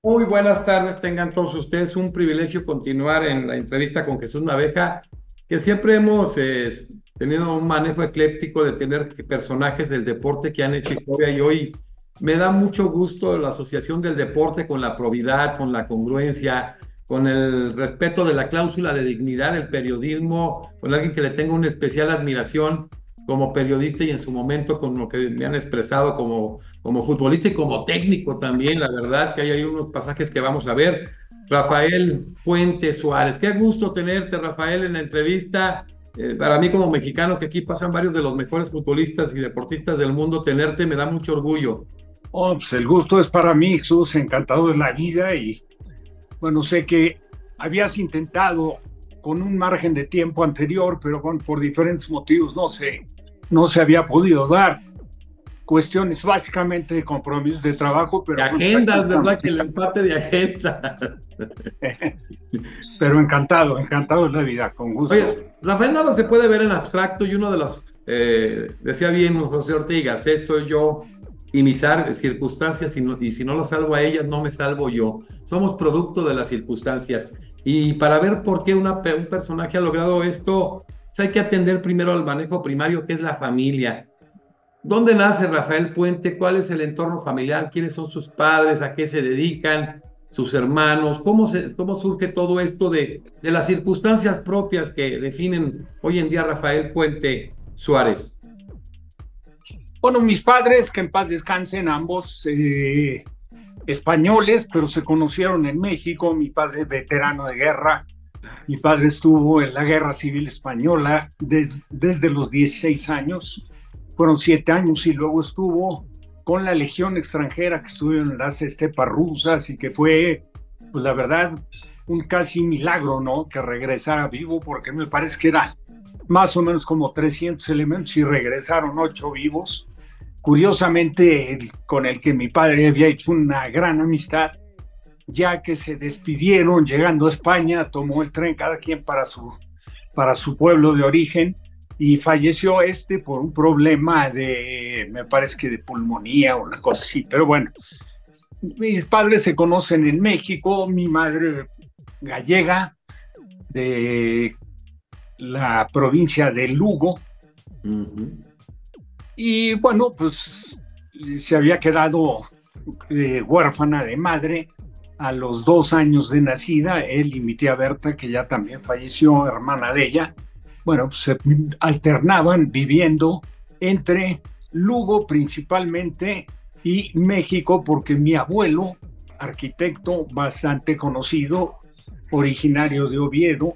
Muy buenas tardes, tengan todos ustedes un privilegio continuar en la entrevista con Jesús Naveja, que siempre hemos tenido un manejo ecléctico de tener personajes del deporte que han hecho historia y hoy me da mucho gusto la asociación del deporte con la probidad, con la congruencia, con el respeto de la cláusula de dignidad del periodismo, con alguien que le tengo una especial admiración como periodista y en su momento con lo que me han expresado como futbolista y como técnico también, la verdad que hay unos pasajes que vamos a ver. Rafael Puente Suárez, qué gusto tenerte, Rafael, en la entrevista. Para mí como mexicano, que aquí pasan varios de los mejores futbolistas y deportistas del mundo, tenerte me da mucho orgullo. Oh, pues el gusto es para mí, Jesús, encantado de la vida y bueno, sé que habías intentado con un margen de tiempo anterior, pero bueno, por diferentes motivos no se había podido dar. Cuestiones básicamente de compromisos de trabajo, De pero bueno, pues aquí agendas, estamos. ¿verdad? Que el empate de agenda. Pero encantado de la vida, con gusto. Oye, Rafael nada se puede ver en abstracto y uno de los, decía bien José Ortega, soy yo y mis circunstancias y si no lo salvo a ellas, no me salvo yo. Somos producto de las circunstancias. Y para ver por qué un personaje ha logrado esto, pues hay que atender primero al manejo primario, que es la familia. ¿Dónde nace Rafael Puente? ¿Cuál es el entorno familiar? ¿Quiénes son sus padres? ¿A qué se dedican? ¿Sus hermanos? ¿Cómo surge todo esto de las circunstancias propias que definen hoy en día Rafael Puente Suárez? Bueno, mis padres, que en paz descansen, ambos españoles, pero se conocieron en México. Mi padre veterano de guerra. Mi padre estuvo en la Guerra Civil Española desde los 16 años, fueron 7 años, y luego estuvo con la Legión extranjera, que estuvo en las estepas rusas y que fue, pues la verdad, un casi milagro, ¿no? Que regresara vivo, porque me parece que era más o menos como 300 elementos y regresaron 8 vivos. Curiosamente, con el que mi padre había hecho una gran amistad, ya que se despidieron llegando a España, tomó el tren cada quien para su pueblo de origen y falleció por un problema me parece que de pulmonía o una cosa así, pero bueno, mis padres se conocen en México, mi madre gallega de la provincia de Lugo, y bueno, pues se había quedado huérfana de madre a los 2 años de nacida, él y mi tía Berta, que ya también falleció, hermana de ella. Bueno, pues se alternaban viviendo entre Lugo principalmente y México, porque mi abuelo, arquitecto bastante conocido, originario de Oviedo,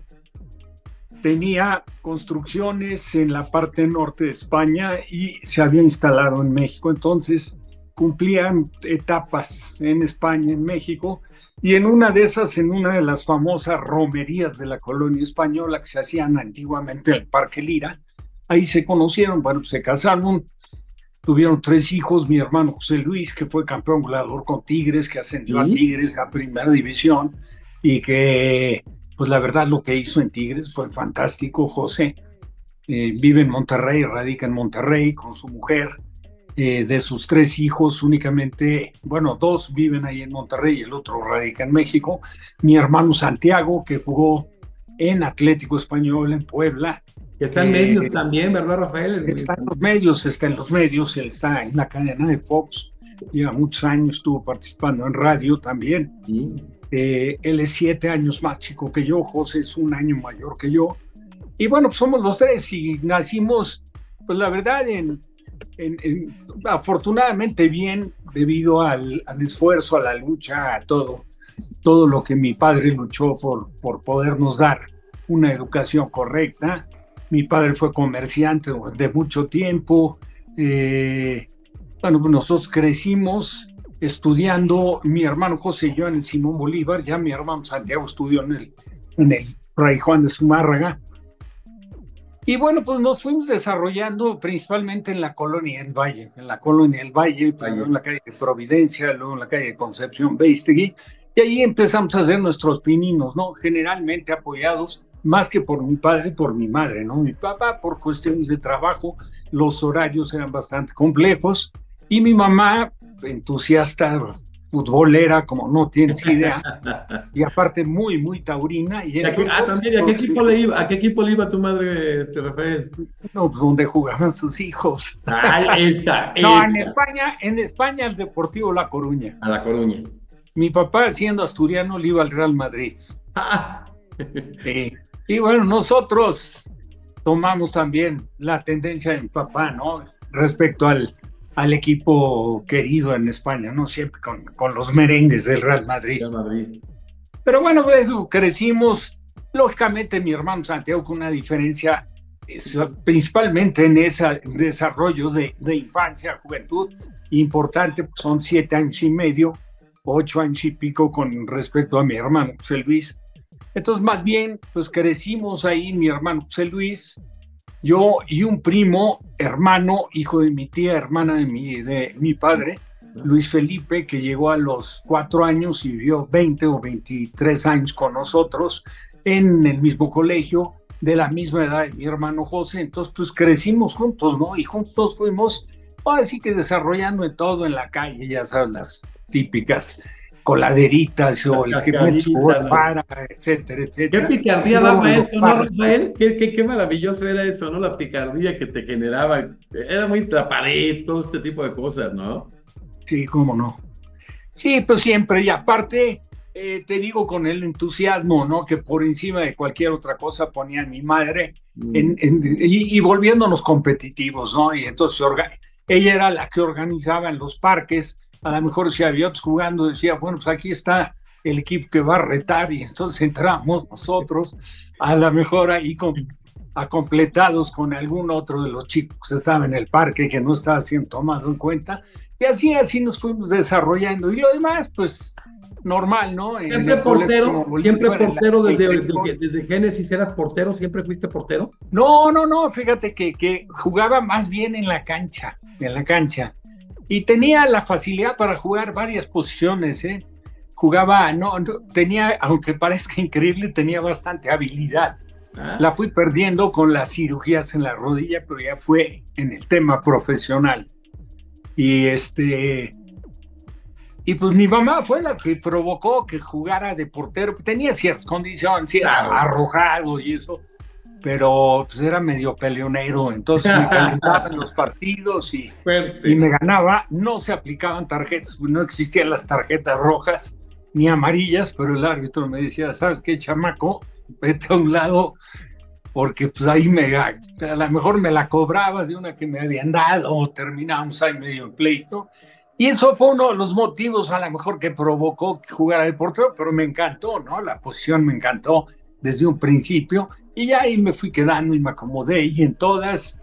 tenía construcciones en la parte norte de España y se había instalado en México. Entonces cumplían etapas en España, en México, y en una de esas, en una de las famosas romerías de la colonia española que se hacían antiguamente en el Parque Lira, ahí se conocieron, bueno, se casaron, tuvieron 3 hijos, mi hermano José Luis, que fue campeón goleador con Tigres, que ascendió a Tigres a primera división, y que, pues la verdad, lo que hizo en Tigres fue fantástico. José vive en Monterrey, radica en Monterrey con su mujer. De sus 3 hijos, únicamente, bueno, 2 viven ahí en Monterrey y el otro radica en México. Mi hermano Santiago, que jugó en Atlético Español en Puebla. Que está en medios también, ¿verdad, Rafael? Está en los medios, él está en la cadena de Fox, lleva muchos años, estuvo participando en radio también. Sí. Él es 7 años más chico que yo, José es 1 año mayor que yo. Y bueno, pues somos los 3 y nacimos, pues la verdad, afortunadamente bien, debido al esfuerzo, a la lucha, a todo lo que mi padre luchó por podernos dar una educación correcta. Mi padre fue comerciante de mucho tiempo. Bueno, nosotros crecimos estudiando, mi hermano José y yo en el Simón Bolívar, ya mi hermano Santiago estudió en el Fray Juan de Zumárraga. Y bueno, pues nos fuimos desarrollando principalmente en la Colonia del Valle, primero en la calle de Providencia, luego en la calle de Concepción Beistegui, y ahí empezamos a hacer nuestros pininos, ¿no? Generalmente apoyados más que por mi padre, por mi madre, ¿no? Mi papá, por cuestiones de trabajo, los horarios eran bastante complejos, y mi mamá, entusiasta futbolera como no tienes idea, y aparte muy, muy taurina. Y entonces, también, ¿a qué equipo le iba tu madre, Rafael? no, pues donde jugaban sus hijos. Ay, esa. No, en España el Deportivo La Coruña. A La Coruña. Mi papá, siendo asturiano, le iba al Real Madrid. Ah. Y bueno, nosotros tomamos también la tendencia de mi papá, ¿no? Respecto al equipo querido en España, ¿no? Siempre con los merengues del Real Madrid. Real Madrid. Pero bueno, pues, crecimos, lógicamente mi hermano Santiago con una diferencia principalmente en ese desarrollo de infancia, juventud, importante, pues son 7 años y medio, 8 años y pico con respecto a mi hermano José Luis. Entonces, más bien, pues crecimos ahí, mi hermano José Luis, yo y un primo, hermano, hijo de mi tía, hermana de mi padre, Luis Felipe, que llegó a los 4 años y vivió 20 o 23 años con nosotros en el mismo colegio, de la misma edad de mi hermano José. Entonces, pues crecimos juntos, ¿no? Y juntos fuimos, así que desarrollando en todo en la calle, ya sabes, las típicas coladeritas o el que me para, etcétera, etcétera. Qué picardía daba eso, ¿no, Rafael? Qué maravilloso era eso, ¿no? La picardía que te generaba. Era muy traparé, todo este tipo de cosas, ¿no? Sí, cómo no. Sí, pues siempre, y aparte, te digo con el entusiasmo, ¿no? Que por encima de cualquier otra cosa ponía a mi madre y volviéndonos competitivos, ¿no? Y entonces ella era la que organizaba en los parques. A lo mejor si había otros jugando, decía, bueno, pues aquí está el equipo que va a retar, y entonces entramos nosotros, a lo mejor ahí completados con algún otro de los chicos que estaba en el parque que no estaba siendo tomado en cuenta, y así nos fuimos desarrollando, y lo demás, pues, normal, ¿no? Siempre portero desde Génesis eras portero, ¿siempre fuiste portero? No, fíjate que jugaba más bien en la cancha, y tenía la facilidad para jugar varias posiciones, Jugaba, tenía, aunque parezca increíble, tenía bastante habilidad. La fui perdiendo con las cirugías en la rodilla, pero ya fue en el tema profesional. Y pues mi mamá fue la que provocó que jugara de portero. Tenía ciertas condiciones, era arrojado y eso, pero pues era medio peleonero, entonces me calentaba en los partidos y me ganaba. No se aplicaban tarjetas, no existían las tarjetas rojas ni amarillas, pero el árbitro me decía, ¿sabes qué, chamaco? Vete a un lado, porque pues ahí a lo mejor me la cobraba de una que me habían dado, o terminábamos ahí medio en pleito. Y eso fue uno de los motivos a lo mejor que provocó que jugara de portero, pero me encantó, ¿no? La posición me encantó desde un principio, y ya ahí me fui quedando y me acomodé, y en todas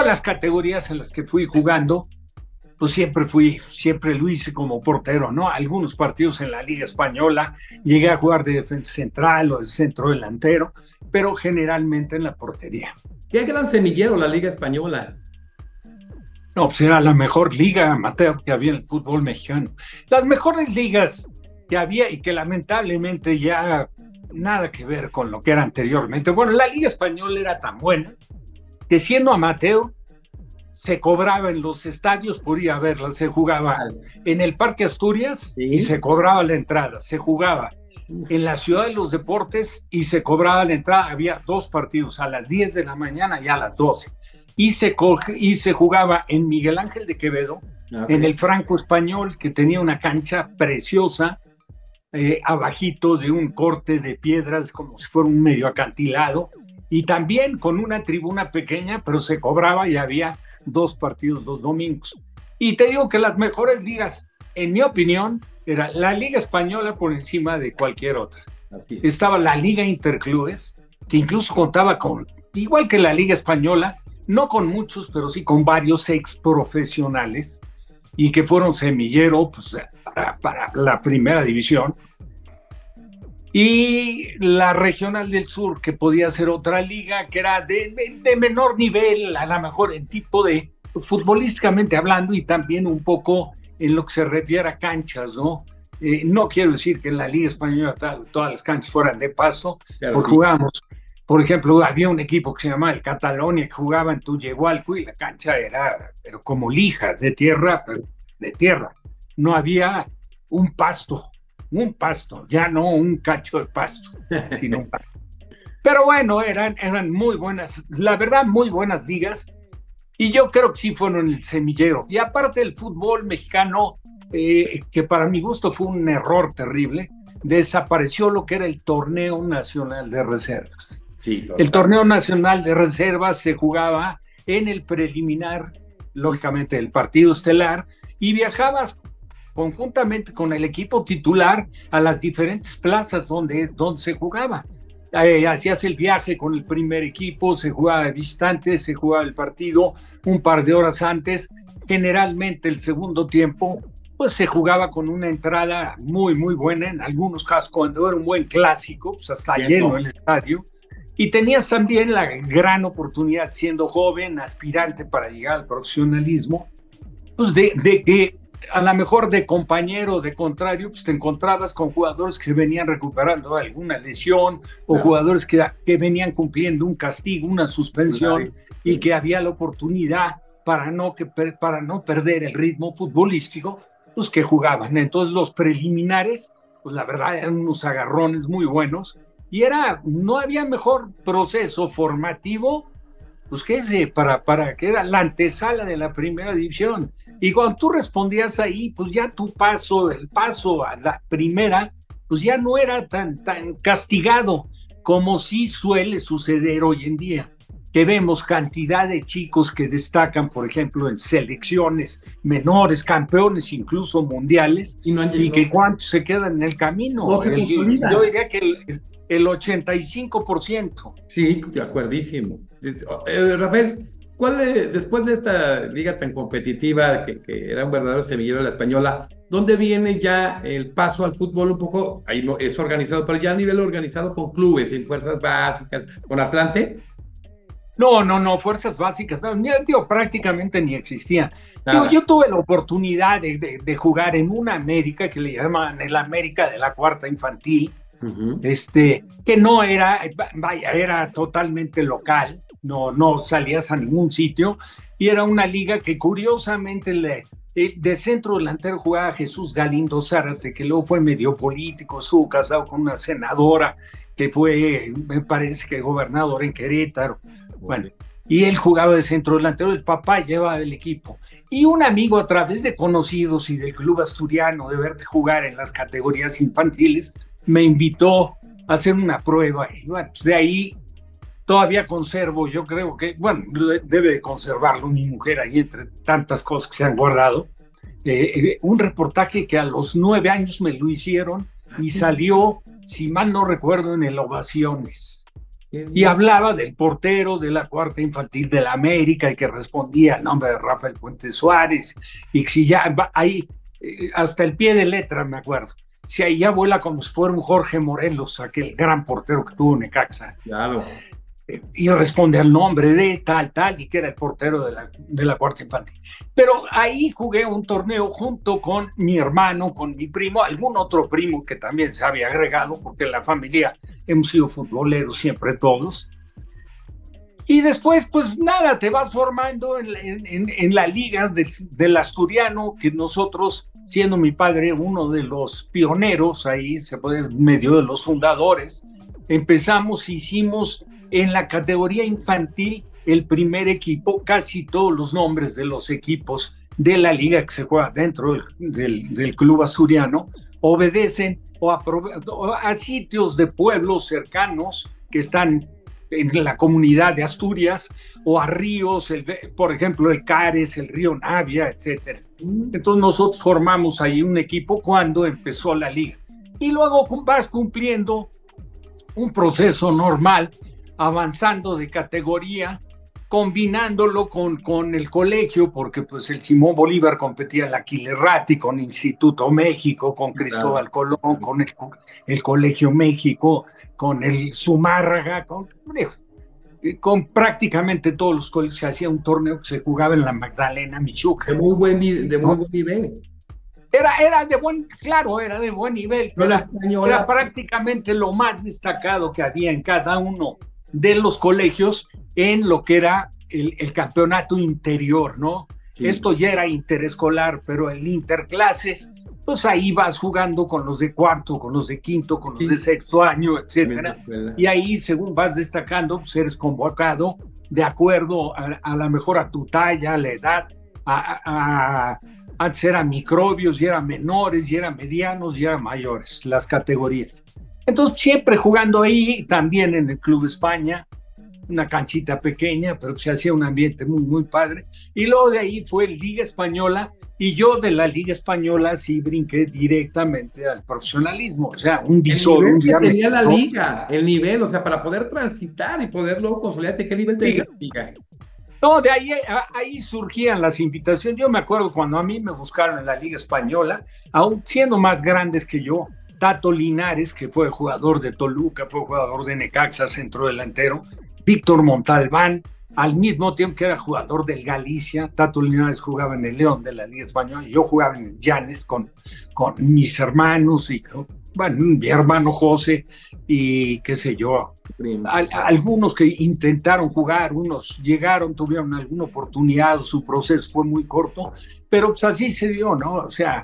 las categorías en las que fui jugando, pues siempre lo hice como portero, ¿no? Algunos partidos en la Liga Española llegué a jugar de defensa central o de centro delantero, pero generalmente en la portería. Qué gran semillero la Liga Española. No, pues era la mejor liga amateur que había en el fútbol mexicano. Las mejores ligas que había, y que lamentablemente ya nada que ver con lo que era anteriormente. Bueno, la Liga Española era tan buena que, siendo amateur, se cobraba en los estadios por ir a verla. Se jugaba en el Parque Asturias, ¿sí?, y se cobraba la entrada. Se jugaba en la Ciudad de los Deportes y se cobraba la entrada. Había 2 partidos, a las 10 de la mañana y a las 12. Y se jugaba en Miguel Ángel de Quevedo, en el Franco Español, que tenía una cancha preciosa, abajito de un corte de piedras, como si fuera un medio acantilado, y también con una tribuna pequeña, pero se cobraba y había 2 partidos los domingos. Y te digo que las mejores ligas, en mi opinión, era la Liga Española por encima de cualquier otra. Estaba la Liga Interclubes, que incluso contaba con, igual que la Liga Española, no con muchos, pero sí con varios ex profesionales, y que fueron semillero, pues, para la primera división. Y la Regional del Sur, que podía ser otra liga, que era de menor nivel, a lo mejor en tipo de, futbolísticamente hablando, y también un poco en lo que se refiere a canchas, ¿no? No quiero decir que en la Liga Española todas las canchas fueran de pasto, porque jugábamos. Por ejemplo, había un equipo que se llamaba el Catalonia, que jugaba en Tullehualco, y la cancha era pero como lija, de tierra. No había un pasto, ya no un cacho de pasto, sino un pasto. Pero bueno, eran muy buenas, la verdad, muy buenas ligas, y yo creo que sí fueron el semillero. Y aparte del fútbol mexicano, que para mi gusto fue un error terrible, desapareció lo que era el Torneo Nacional de Reservas. Sí, el Torneo Nacional de Reservas se jugaba en el preliminar, lógicamente, del partido estelar, y viajabas conjuntamente con el equipo titular a las diferentes plazas donde se jugaba. Hacías el viaje con el primer equipo, se jugaba de visitante, se jugaba el partido un par de horas antes. Generalmente el segundo tiempo pues se jugaba con una entrada muy, muy buena, en algunos casos cuando era un buen clásico, pues hasta lleno el estadio, y tenías también la gran oportunidad, siendo joven, aspirante para llegar al profesionalismo, pues de que a lo mejor de compañero, de contrario, pues te encontrabas con jugadores que venían recuperando alguna lesión, o jugadores que venían cumpliendo un castigo, una suspensión, y que había la oportunidad para no perder el ritmo futbolístico, pues que jugaban. Entonces los preliminares, pues la verdad eran unos agarrones muy buenos, y no había mejor proceso formativo pues que ese, para que era la antesala de la primera división. Y cuando tú respondías ahí, pues ya el paso a la primera, pues ya no era tan castigado como sí suele suceder hoy en día, que vemos cantidad de chicos que destacan, por ejemplo, en selecciones menores, campeones incluso mundiales, y que cuántos se quedan en el camino. Yo diría que el 85%. Sí, de acuerdísimo. Rafael, después de esta liga tan competitiva, que era un verdadero semillero de la española, ¿dónde viene ya el paso al fútbol un poco? Ahí no, es organizado, pero ya a nivel organizado con clubes, en fuerzas básicas, con Atlante. No, fuerzas básicas, prácticamente ni existían. Yo tuve la oportunidad de jugar en una América que le llamaban el América de la Cuarta Infantil, que no era, era totalmente local, no salías a ningún sitio, y era una liga que curiosamente de centro delantero jugaba Jesús Galindo Zárate, que luego fue medio político, estuvo casado con una senadora que fue, me parece que gobernador en Querétaro. Bueno, y él jugaba de centro delantero, el papá llevaba el equipo. Y un amigo, a través de conocidos y del club asturiano, de verte jugar en las categorías infantiles, me invitó a hacer una prueba. Y bueno, pues de ahí todavía conservo, yo creo que, bueno, debe de conservarlo mi mujer ahí entre tantas cosas que se han guardado, un reportaje que a los 9 años me lo hicieron y salió, si mal no recuerdo, en el Ovaciones. Y hablaba del portero de la Cuarta Infantil de la América y que respondía al nombre de Rafael Puente Suárez, y que si ya ahí, hasta el pie de letra me acuerdo, si ahí ya vuela como si fuera un Jorge Morelos, aquel gran portero que tuvo Necaxa. Claro. Y responde al nombre de tal, y que era el portero de la Cuarta Infantil. Pero ahí jugué un torneo junto con mi hermano, con mi primo, algún otro primo que también se había agregado, porque en la familia hemos sido futboleros siempre todos. Y después, pues nada, te vas formando en la liga del asturiano, que nosotros, siendo mi padre uno de los pioneros, ahí se puede medio de los fundadores, hicimos en la categoría infantil el primer equipo. Casi todos los nombres de los equipos de la liga que se juega dentro del club asturiano obedecen a sitios de pueblos cercanos que están en la comunidad de Asturias, o a ríos, por ejemplo el Cares, el río Navia, etc. Entonces nosotros formamos ahí un equipo cuando empezó la liga, y luego vas cumpliendo un proceso normal, avanzando de categoría, combinándolo con el colegio, porque pues el Simón Bolívar competía en la Quilerrati, con Instituto México, con Cristóbal Colón, con el Colegio México, con el Zumárraga, con prácticamente todos los colegios. Se hacía un torneo que se jugaba en la Magdalena, Michoacán. De muy buen nivel. Era de buen nivel, pero era prácticamente lo más destacado que había en cada uno de los colegios en lo que era el campeonato interior, ¿no? Sí. Esto ya era interescolar, pero el interclases pues ahí vas jugando con los de cuarto, con los de quinto, con los de sexto año, etcétera. Y ahí, según vas destacando, pues eres convocado de acuerdo a la mejor a tu talla, a la edad, antes eran microbios, y eran menores, y eran medianos, y eran mayores, las categorías. Entonces, siempre jugando ahí, también en el Club España, una canchita pequeña, pero se hacía un ambiente muy, muy padre. Y luego de ahí fue Liga Española, y yo de la Liga Española sí brinqué directamente al profesionalismo, o sea, un visor. El nivel que tenía la liga, el nivel, o sea, para poder transitar y poder luego consolidarte, ¿qué nivel tenía la liga? No, de ahí surgían las invitaciones. Yo me acuerdo cuando a mí me buscaron en la Liga Española, aún siendo más grandes que yo, Tato Linares, que fue jugador de Toluca, fue jugador de Necaxa, centrodelantero, Víctor Montalbán, al mismo tiempo que era jugador del Galicia. Tato Linares jugaba en el León de la Liga Española, y yo jugaba en el Llanes con mis hermanos, y bueno, mi hermano José, y qué sé yo, algunos que intentaron jugar, unos llegaron, tuvieron alguna oportunidad, su proceso fue muy corto, pero pues así se dio, ¿no? O sea,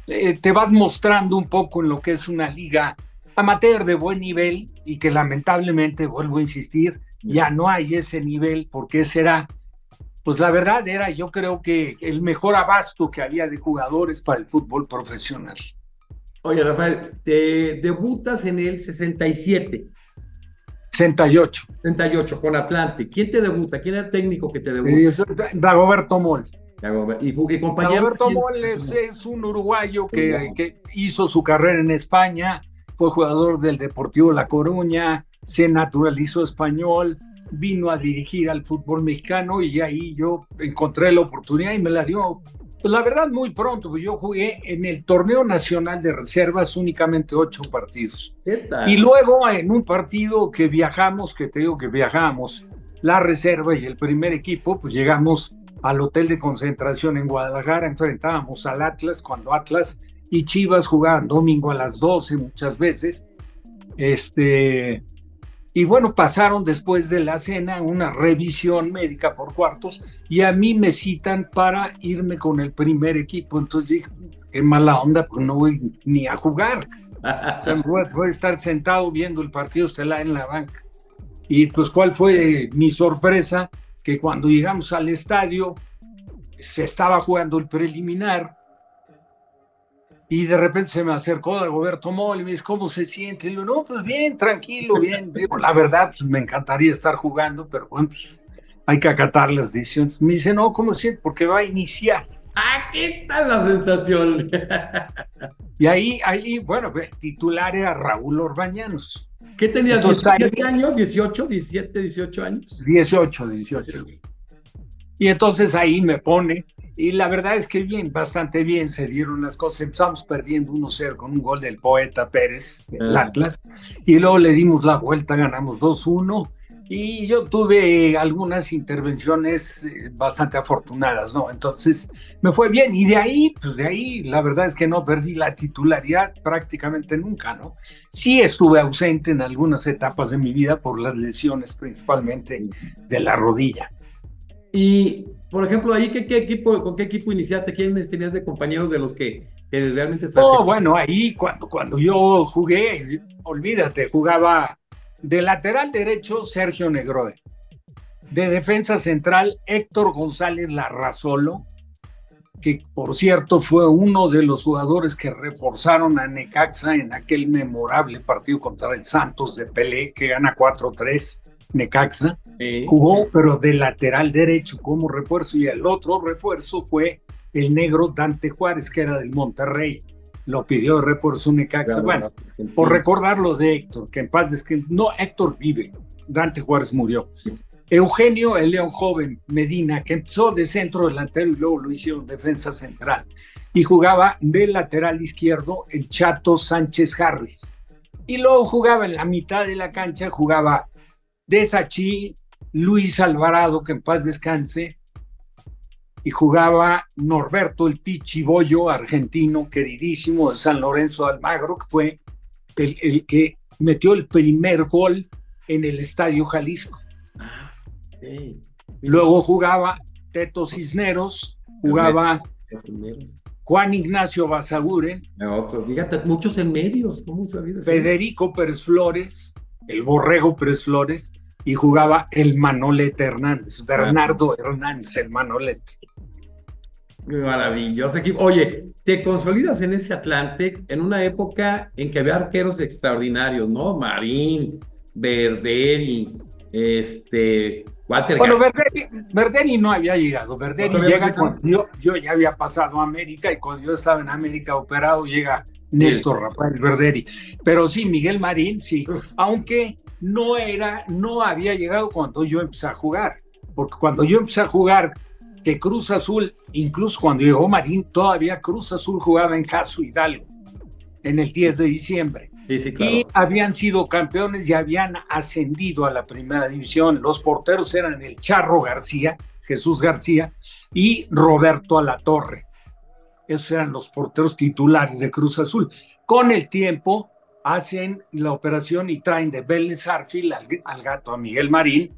te vas mostrando un poco en lo que es una liga amateur de buen nivel, y que lamentablemente, vuelvo a insistir, ya no hay ese nivel, porque ese era, pues la verdad era, yo creo que el mejor abasto que había de jugadores para el fútbol profesional. Oye, Rafael, te debutas en el 67. 68. 68, con Atlante. ¿Quién te debuta? ¿Quién era el técnico que te debuta? Dagoberto Moll. Y compañero. Dagoberto Moll es un uruguayo que hizo su carrera en España, fue jugador del Deportivo La Coruña, se naturalizó español, vino a dirigir al fútbol mexicano, y ahí yo encontré la oportunidad y me la dio, pues la verdad, muy pronto. Pues yo jugué en el torneo nacional de reservas únicamente 8 partidos. Y luego en un partido que viajamos, que te digo que viajamos, la reserva y el primer equipo, pues llegamos al hotel de concentración en Guadalajara, enfrentábamos al Atlas, cuando Atlas y Chivas jugaban domingo a las 12 muchas veces. Y bueno, pasaron después de la cena una revisión médica por cuartos, y a mí me citan para irme con el primer equipo. Entonces dije, qué mala onda, pues no voy ni a jugar. O sea, voy a estar sentado viendo el partido estelar en la banca. Y pues, ¿cuál fue mi sorpresa? Que cuando llegamos al estadio, se estaba jugando el preliminar, y de repente se me acercó Dagoberto Moll y me dice, ¿cómo se siente? Y yo, no, pues bien, tranquilo, bien. Digo, la verdad, pues me encantaría estar jugando, pero bueno, pues hay que acatar las decisiones. Me dice, no, ¿cómo se siente? Porque va a iniciar. ¡Ah, qué tal la sensación! Y ahí, bueno, el titular era Raúl Orbañanos. ¿Qué tenías? ¿17 años? ¿18? ¿17, 18 años? 18. Y entonces ahí me pone, y la verdad es que bien, bastante bien se dieron las cosas. Empezamos perdiendo 1-0 con un gol del Poeta Pérez, del Atlas, y luego le dimos la vuelta, ganamos 2-1, y yo tuve algunas intervenciones bastante afortunadas, ¿no? Entonces me fue bien, y de ahí, la verdad es que no perdí la titularidad prácticamente nunca, ¿no? Sí estuve ausente en algunas etapas de mi vida por las lesiones, principalmente de la rodilla. Y, por ejemplo, ahí, ¿con qué equipo iniciaste? ¿Quiénes tenías de compañeros de los que realmente... No, bueno, ahí cuando yo jugué, olvídate, jugaba de lateral derecho Sergio Negroe, de defensa central Héctor González Larrazolo, que por cierto fue uno de los jugadores que reforzaron a Necaxa en aquel memorable partido contra el Santos de Pelé, que gana 4-3 Necaxa. Jugó, pero de lateral derecho como refuerzo, y el otro refuerzo fue el negro Dante Juárez, que era del Monterrey. Lo pidió de refuerzo Necaxa. Bueno, por recordarlo de Héctor, que en paz descanse. No, Héctor vive, Dante Juárez murió. Eugenio, el León Joven Medina, que empezó de centro delantero y luego lo hicieron defensa central, y jugaba de lateral izquierdo el Chato Sánchez Harris. Y luego jugaba en la mitad de la cancha, jugaba de Sachí Luis Alvarado, que en paz descanse, y jugaba Norberto el Pichiboyo, argentino, queridísimo, de San Lorenzo de Almagro, que fue el que metió el primer gol en el Estadio Jalisco. Luego jugaba Teto Cisneros, jugaba Juan Ignacio Basaguren, Fíjate, muchos en medios, ¿cómo sabías? Federico Pérez Flores, el Borrego Pérez Flores, y jugaba el Manolete Hernández, Bernardo Hernández, el Manolete. Maravilloso equipo. Oye, te consolidas en ese Atlante en una época en que había arqueros extraordinarios, ¿no? Marín, Verderi, Walter Bueno, García. Verderi no había llegado. Verderi llega cuando yo ya había pasado a América, y cuando yo estaba en América operado llega Néstor Rafael Verderi. Pero sí, Miguel Marín, sí. Aunque no había llegado cuando yo empecé a jugar. Porque cuando yo empecé a jugar, que Cruz Azul, incluso cuando llegó Marín, todavía Cruz Azul jugaba en Caso Hidalgo, en el 10 de diciembre. Sí, claro. Y habían sido campeones y habían ascendido a la primera división. Los porteros eran el Charro García, Jesús García, y Roberto Alatorre. Esos eran los porteros titulares de Cruz Azul. Con el tiempo hacen la operación y traen de Vélez Arfield al gato, a Miguel Marín,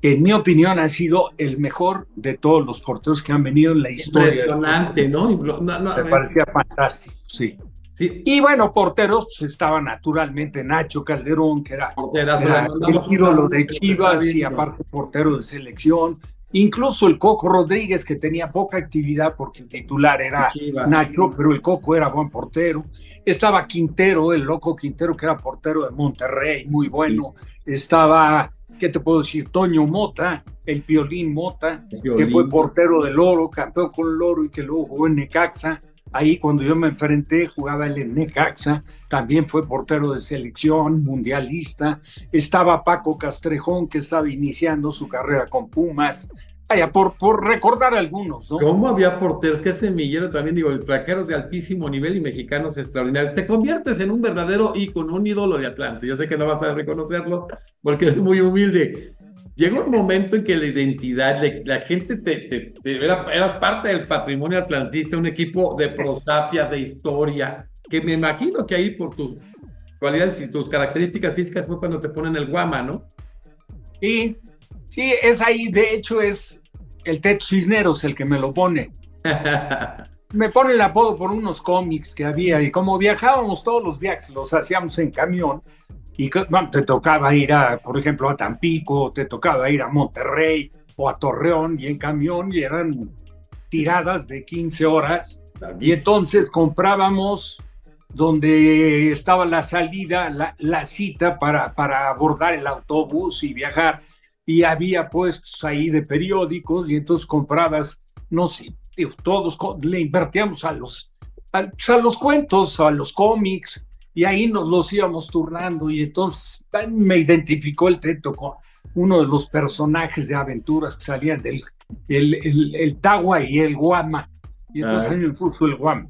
que en mi opinión ha sido el mejor de todos los porteros que han venido en la historia. Impresionante, ¿no? Me parecía fantástico, sí. Sí. Y bueno, porteros pues, estaba naturalmente Nacho Calderón, que era el ídolo de Chivas y aparte portero de selección. Incluso el Coco Rodríguez, que tenía poca actividad porque el titular era Nacho, pero el Coco era buen portero. Estaba Quintero, el loco Quintero, que era portero de Monterrey, muy bueno. Estaba, ¿qué te puedo decir? Toño Mota, el Piolín Mota, que fue portero del Oro, campeón con el Oro y que luego jugó en Necaxa. Ahí cuando yo me enfrenté jugaba él en Necaxa, también fue portero de selección, mundialista. Estaba Paco Castrejón, que estaba iniciando su carrera con Pumas. Vaya, por recordar algunos, ¿no? ¿Cómo había porteros? Que semillero también, digo, extranjeros de altísimo nivel y mexicanos extraordinarios. Te conviertes en un verdadero ícono, un ídolo de Atlante. Yo sé que no vas a reconocerlo porque eres muy humilde. Llegó un momento en que la identidad, la gente eras parte del patrimonio atlantista, un equipo de prosapia, de historia, que me imagino que ahí por tus cualidades y tus características físicas fue cuando te ponen el Guama, ¿no? Sí, es ahí, de hecho es el Teto Cisneros el que me lo pone. Me pone el apodo por unos cómics que había y como viajábamos todos los viajes, los hacíamos en camión. Y bueno, te tocaba ir por ejemplo, a Tampico, te tocaba ir a Monterrey o a Torreón y en camión y eran tiradas de 15 horas. Y entonces comprábamos donde estaba la salida, la cita para abordar el autobús y viajar. Y había puestos ahí de periódicos y entonces comprabas, no sé, todos le invertíamos a los cuentos, a los cómics. Y ahí nos los íbamos turnando y entonces me identificó el Teto con uno de los personajes de aventuras que salían del el Tagua y el Guama. Y entonces a mí me puso el Guama.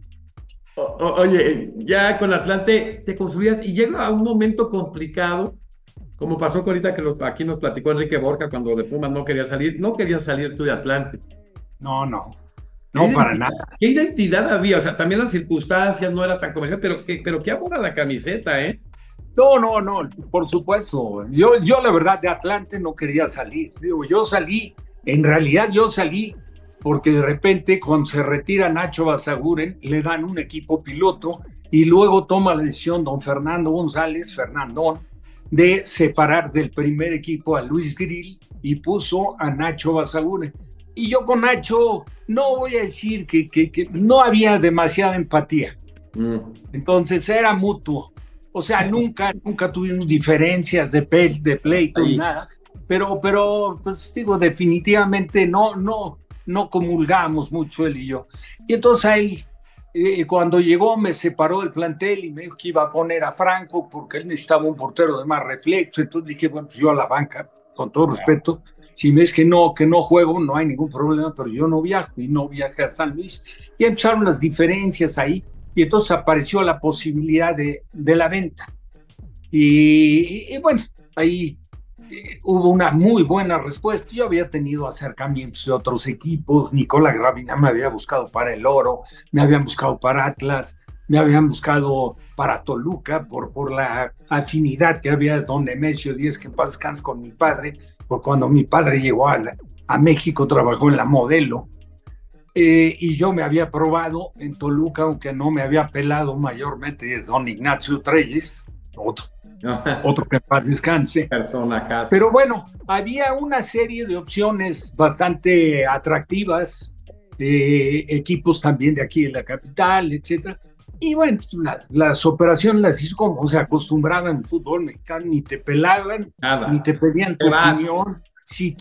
Oye, ya con Atlante te construías y llega a un momento complicado, como pasó ahorita que aquí nos platicó Enrique Borja cuando de Pumas no querías salir tú de Atlante. No, para nada. ¿Qué identidad había? O sea, también las circunstancias no era tan comercial, pero qué amor a la camiseta, ¿eh? No, por supuesto. Yo la verdad de Atlante no quería salir. Digo, en realidad yo salí porque de repente cuando se retira Nacho Basaguren le dan un equipo piloto y luego toma la decisión don Fernando González, Fernandón, de separar del primer equipo a Luis Grill y puso a Nacho Basaguren. Y yo con Nacho no voy a decir que no había demasiada empatía. Entonces era mutuo. O sea, nunca tuvimos diferencias de pleito ni nada. Pero pues digo, definitivamente no comulgamos mucho él y yo. Y entonces ahí, cuando llegó me separó del plantel y me dijo que iba a poner a Franco porque él necesitaba un portero de más reflexo. Entonces dije, bueno, pues yo a la banca, con todo respeto. Si ves que no juego, no hay ningún problema, pero yo no viajo y no viajé a San Luis. Y empezaron las diferencias ahí y entonces apareció la posibilidad de la venta. Y bueno, ahí hubo una muy buena respuesta. Yo había tenido acercamientos de otros equipos. Nicola Gravina me había buscado para el Oro, me habían buscado para Atlas, me habían buscado para Toluca por la afinidad que había de don Nemesio Díez, que en paz descanse, con mi padre, porque cuando mi padre llegó a México trabajó en la Modelo y yo me había probado en Toluca, aunque no me había pelado mayormente don Ignacio Treyes, otro que en paz descanse. Personajes. Pero bueno, había una serie de opciones bastante atractivas, equipos también de aquí de la capital, etcétera. Y bueno, las operaciones las hizo como se acostumbraba en el fútbol mexicano, ni te pelaban, Nada. ni te pedían tu opinión, si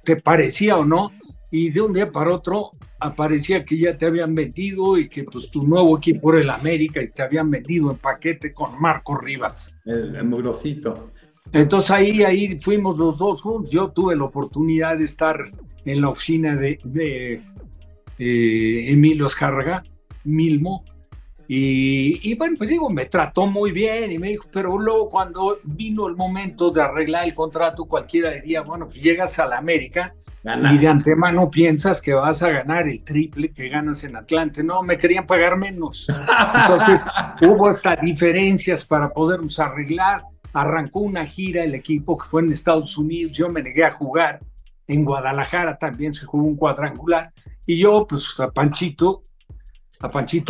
te parecía o no, y de un día para otro aparecía que ya te habían vendido y que pues tu nuevo equipo era el América y te habían vendido en paquete con Marco Rivas. El mugrosito. Entonces ahí fuimos los dos juntos. Yo tuve la oportunidad de estar en la oficina de Emilio Azcárraga, Milmo, y bueno, pues digo, me trató muy bien y me dijo, pero luego cuando vino el momento de arreglar el contrato, cualquiera diría, bueno, pues llegas a la América y de antemano piensas que vas a ganar el triple que ganas en Atlante. No, me querían pagar menos. Entonces hubo hasta diferencias para podernos arreglar. Arrancó una gira el equipo que fue en Estados Unidos, yo me negué a jugar. En Guadalajara también se jugó un cuadrangular y yo pues a Panchito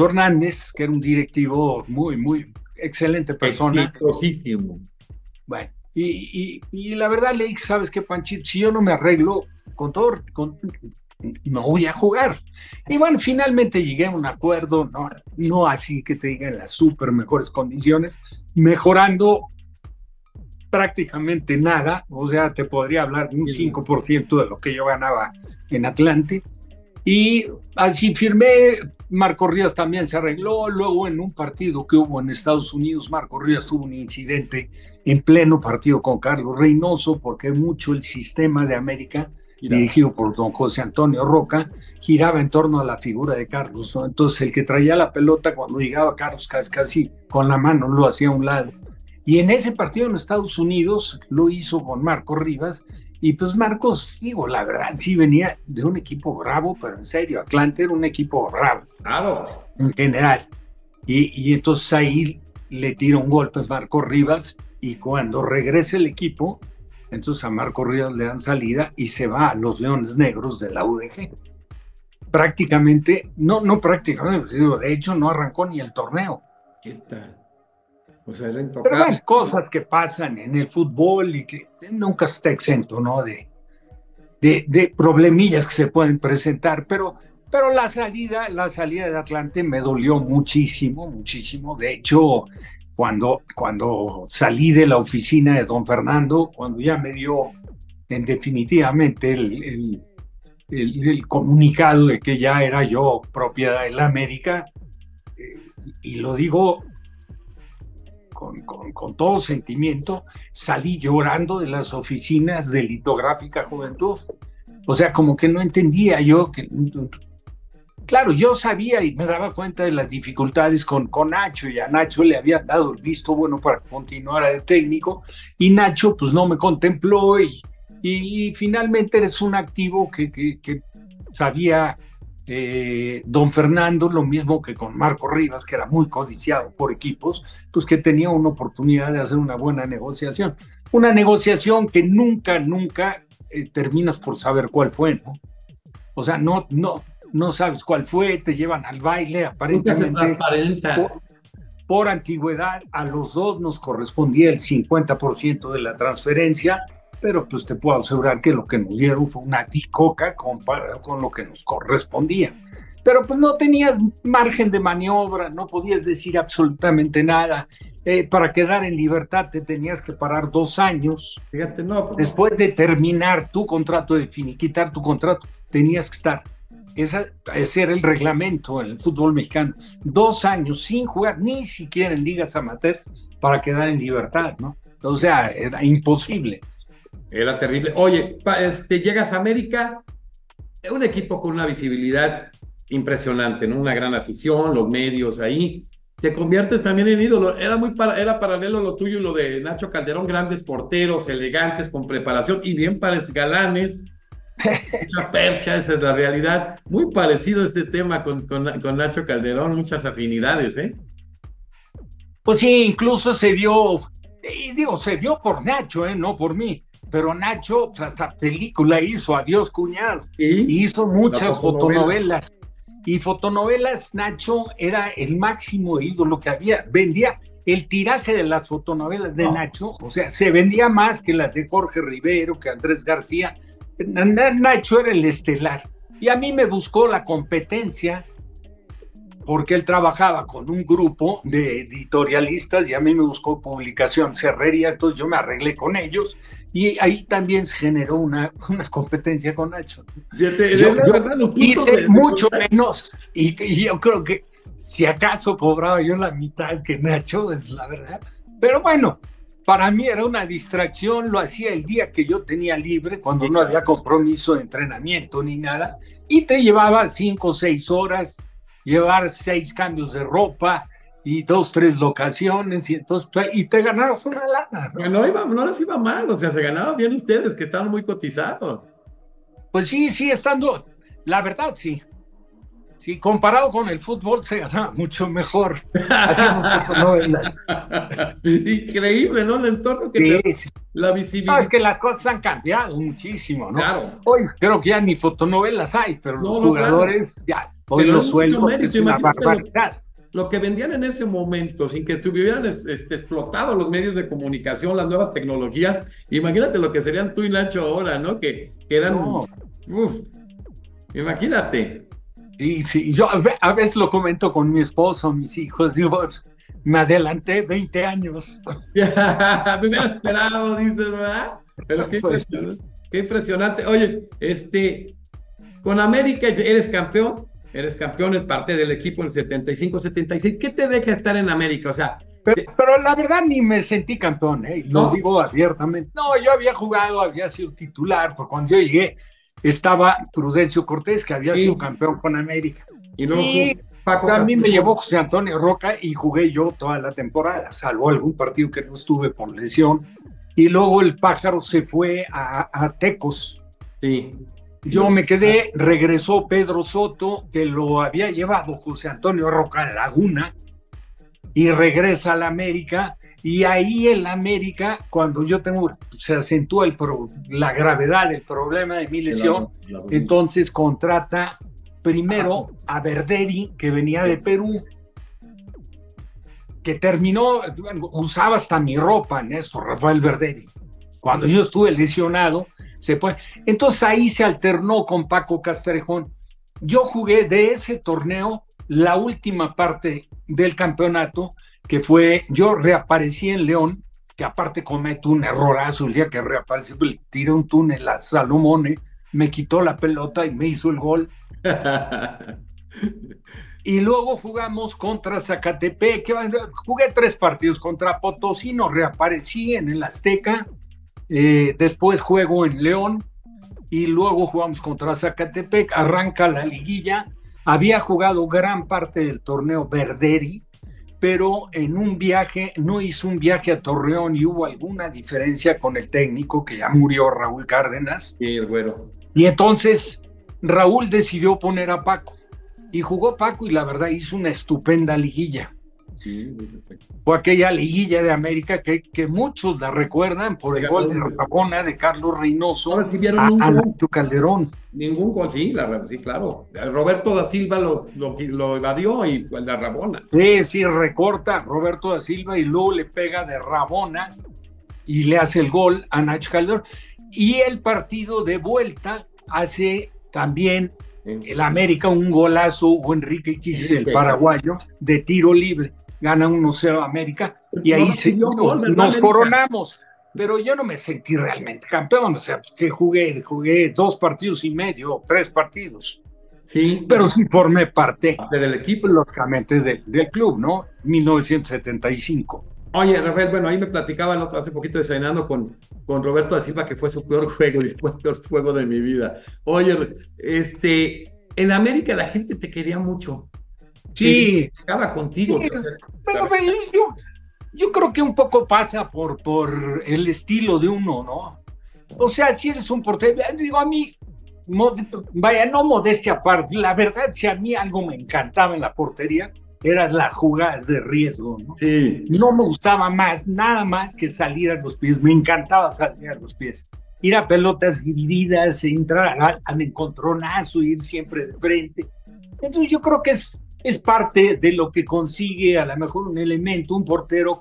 Hernández, que era un directivo muy excelente persona. Exitosísimo. Bueno, y la verdad le dije, ¿sabes qué, Panchito? Si yo no me arreglo no voy a jugar. Y bueno, finalmente llegué a un acuerdo, no así que te diga en las súper mejores condiciones, mejorando prácticamente nada, o sea, te podría hablar de un 5% de lo que yo ganaba en Atlante. Y así firmé. Marco Rivas también se arregló. Luego en un partido que hubo en Estados Unidos, Marco Rivas tuvo un incidente en pleno partido con Carlos Reynoso, porque mucho el sistema de América, dirigido por don José Antonio Roca, giraba en torno a la figura de Carlos, ¿no? Entonces el que traía la pelota cuando llegaba Carlos casi con la mano lo hacía a un lado. Y en ese partido en Estados Unidos lo hizo con Marco Rivas. Y pues Marcos, digo, la verdad, sí venía de un equipo bravo, pero en serio, Atlante era un equipo bravo. Claro. En general. Y entonces ahí le tira un golpe a Marco Rivas y cuando regresa el equipo, entonces a Marco Rivas le dan salida y se va a los Leones Negros de la UDG. Prácticamente, no prácticamente, de hecho no arrancó ni el torneo. ¿Qué tal? O sea, era intocable. Pero bueno, cosas que pasan en el fútbol y que nunca está exento, ¿no? De problemillas que se pueden presentar, pero la salida de Atlante me dolió muchísimo. De hecho, cuando salí de la oficina de don Fernando, cuando ya me dio definitivamente el comunicado de que ya era yo propiedad de la América, y lo digo con todo sentimiento, salí llorando de las oficinas de Litográfica Juventud. O sea, como que no entendía yo que... Claro, yo sabía y me daba cuenta de las dificultades con Nacho, y a Nacho le había dado el visto bueno para continuar de técnico, y Nacho pues no me contempló, y finalmente eres un activo que sabía... don Fernando, lo mismo que con Marco Rivas, que era muy codiciado por equipos, pues que tenía una oportunidad de hacer una buena negociación. Una negociación que nunca terminas por saber cuál fue, ¿no? O sea, no sabes cuál fue, te llevan al baile, aparentemente. Por antigüedad, a los dos nos correspondía el 50% de la transferencia, pero pues te puedo asegurar que lo que nos dieron fue una bicoca comparado con lo que nos correspondía. Pero pues no tenías margen de maniobra, no podías decir absolutamente nada. Para quedar en libertad te tenías que parar 2 años. Fíjate, no. Después de terminar tu contrato, de finiquitar tu contrato, tenías que estar. Ese era el reglamento en el fútbol mexicano. 2 años sin jugar, ni siquiera en ligas amateurs, para quedar en libertad, ¿no? O sea, era imposible. Era terrible. Oye, llegas a América, un equipo con una visibilidad impresionante, ¿no? Una gran afición, los medios ahí. Te conviertes también en ídolo. Era paralelo lo tuyo y lo de Nacho Calderón, grandes porteros, elegantes, con preparación y bien galanes. Mucha percha, esa es la realidad. Muy parecido este tema con Nacho Calderón, muchas afinidades, ¿eh? Pues sí, incluso se vio por Nacho, no por mí. pero Nacho, pues, hasta película hizo, Adiós Cuñado, Y y hizo muchas fotonovelas. Y fotonovelas, Nacho era el máximo ídolo que había. Vendía el tiraje de las fotonovelas de Nacho, o sea, se vendía más que las de Jorge Rivero, que Andrés García. Nacho era el estelar. Y a mí me buscó la competencia porque él trabajaba con un grupo de editorialistas y a mí me buscó Publicación Cerrería, entonces yo me arreglé con ellos y ahí también se generó una competencia con Nacho. Yo hice mucho menos y yo creo que si acaso cobraba yo la mitad que Nacho, es la verdad, pero bueno, para mí era una distracción, lo hacía el día que yo tenía libre, cuando no había compromiso de entrenamiento ni nada, y te llevaba 5 o 6 horas, llevar 6 cambios de ropa y 2, 3 locaciones, y entonces y te ganabas una lana, ¿no? Bueno, no les iba mal, o sea, se ganaban bien ustedes, que estaban muy cotizados. Pues sí, estando, la verdad sí. Sí, comparado con el fútbol se ganaba mucho mejor haciendo fotonovelas. Increíble, ¿no? El entorno que sí. La visibilidad. No, es que las cosas han cambiado muchísimo, ¿no? Claro. Hoy creo que ya ni fotonovelas hay, pero los jugadores claro. Ya, hoy pero los sueldos es una barbaridad. Lo que vendían en ese momento, sin que tuvieran explotado los medios de comunicación, las nuevas tecnologías, imagínate lo que serían tú y Nacho ahora, ¿no? Que eran... No. Imagínate. Sí, yo a veces lo comento con mi esposo, mis hijos, digo, me adelanté 20 años. Me hubiera esperado, dices, ¿verdad? Pero qué impresionante. Oye, con América eres campeón, es parte del equipo en el 75-76. ¿Qué te deja estar en América? O sea, pero la verdad ni me sentí campeón, lo digo abiertamente. No, yo había jugado, había sido titular, porque cuando yo llegué estaba Prudencio Cortés, que había sido campeón con América. Y Paco a mí me llevó José Antonio Roca y jugué yo toda la temporada, salvo algún partido que no estuve por lesión. Y luego el Pájaro se fue a Tecos. Sí. Yo me quedé, regresó Pedro Soto, que lo había llevado José Antonio Roca a Laguna, y regresa a la América. Y ahí en la América, cuando yo se acentúa la gravedad del problema de mi lesión, entonces contrata primero a Verderi, que venía de Perú, que terminó, usaba hasta mi ropa en esto, Rafael Verderi. Cuando yo estuve lesionado, entonces ahí se alternó con Paco Castrejón. Yo jugué de ese torneo la última parte del campeonato, que fue, yo reaparecí en León, que aparte cometo un errorazo el día que reaparecí, tiré un túnel a Salomone, me quitó la pelota y me hizo el gol. Y luego jugamos contra Zacatepec, jugué 3 partidos contra Potosino, reaparecí en el Azteca, después juego en León, y luego jugamos contra Zacatepec, arranca la liguilla. Había jugado gran parte del torneo Verderi, pero en un viaje, no hizo un viaje a Torreón y hubo alguna diferencia con el técnico, que ya murió, Raúl Cárdenas. Sí, el güero. Y entonces Raúl decidió poner a Paco, y jugó Paco, y la verdad hizo una estupenda liguilla. Sí. Fue aquella liguilla de América que muchos la recuerdan por el gol de Rabona de Carlos Reynoso a Nacho Calderón. Ningún gol, sí, claro. Roberto da Silva lo evadió y el de Rabona. Sí, recorta Roberto da Silva y luego le pega de Rabona y le hace el gol a Nacho Calderón. Y el partido de vuelta hace también el América un golazo, Hugo Enrique Quise, el paraguayo, de tiro libre. Gana 1-0 América y ahí nos coronamos. Pero yo no me sentí realmente campeón, o sea, que jugué 2 partidos y medio, 3 partidos. Sí. Pero sí formé parte del equipo, lógicamente, del club, ¿no? 1975. Oye, Rafael, bueno, ahí me platicaba hace poquito desayunando con Roberto da Silva, que fue su peor juego, después el peor juego de mi vida. Oye, en América la gente te quería mucho. Sí. Estaba contigo. Sí, pero yo creo que un poco pasa por el estilo de uno, ¿no? O sea, si eres un portero, digo, a mí, no modestia aparte, la verdad, si a mí algo me encantaba en la portería, eran las jugadas de riesgo, ¿no? Sí. No me gustaba nada más que salir a los pies, me encantaba salir a los pies. ir a pelotas divididas, entrar al encontronazo, ir siempre de frente. Entonces yo creo que es parte de lo que consigue a lo mejor un elemento, un portero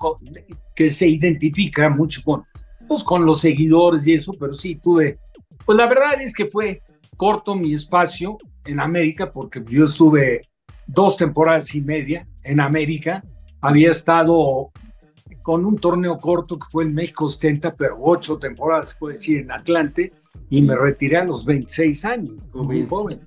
que se identifica mucho con los seguidores y eso, pero sí tuve, pues la verdad es que fue corto mi espacio en América, porque yo estuve 2 temporadas y media en América, había estado con un torneo corto que fue en México 70, pero 8 temporadas, puedo decir, en Atlante, y me retiré a los 26 años, muy joven.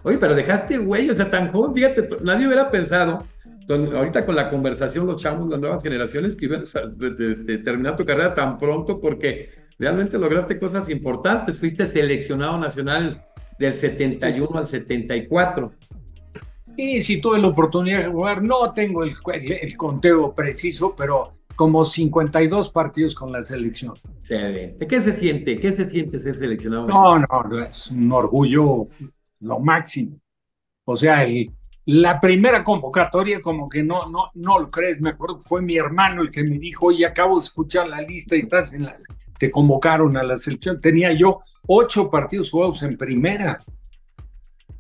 Oye, pero dejaste, güey, o sea, tan joven, fíjate, nadie hubiera pensado, ahorita con la conversación, los chavos, las nuevas generaciones, que ibas a terminar tu carrera tan pronto, porque realmente lograste cosas importantes, fuiste seleccionado nacional del 71 al 74. Y si tuve la oportunidad de jugar, no tengo el conteo preciso, pero como 52 partidos con la selección. Excelente. ¿Qué se siente? ¿Qué se siente ser seleccionado? No, es un orgullo lo máximo. O sea, la primera convocatoria como que no lo crees. Me acuerdo que fue mi hermano el que me dijo, oye, acabo de escuchar la lista y te convocaron a la selección. Tenía yo 8 partidos jugados en primera.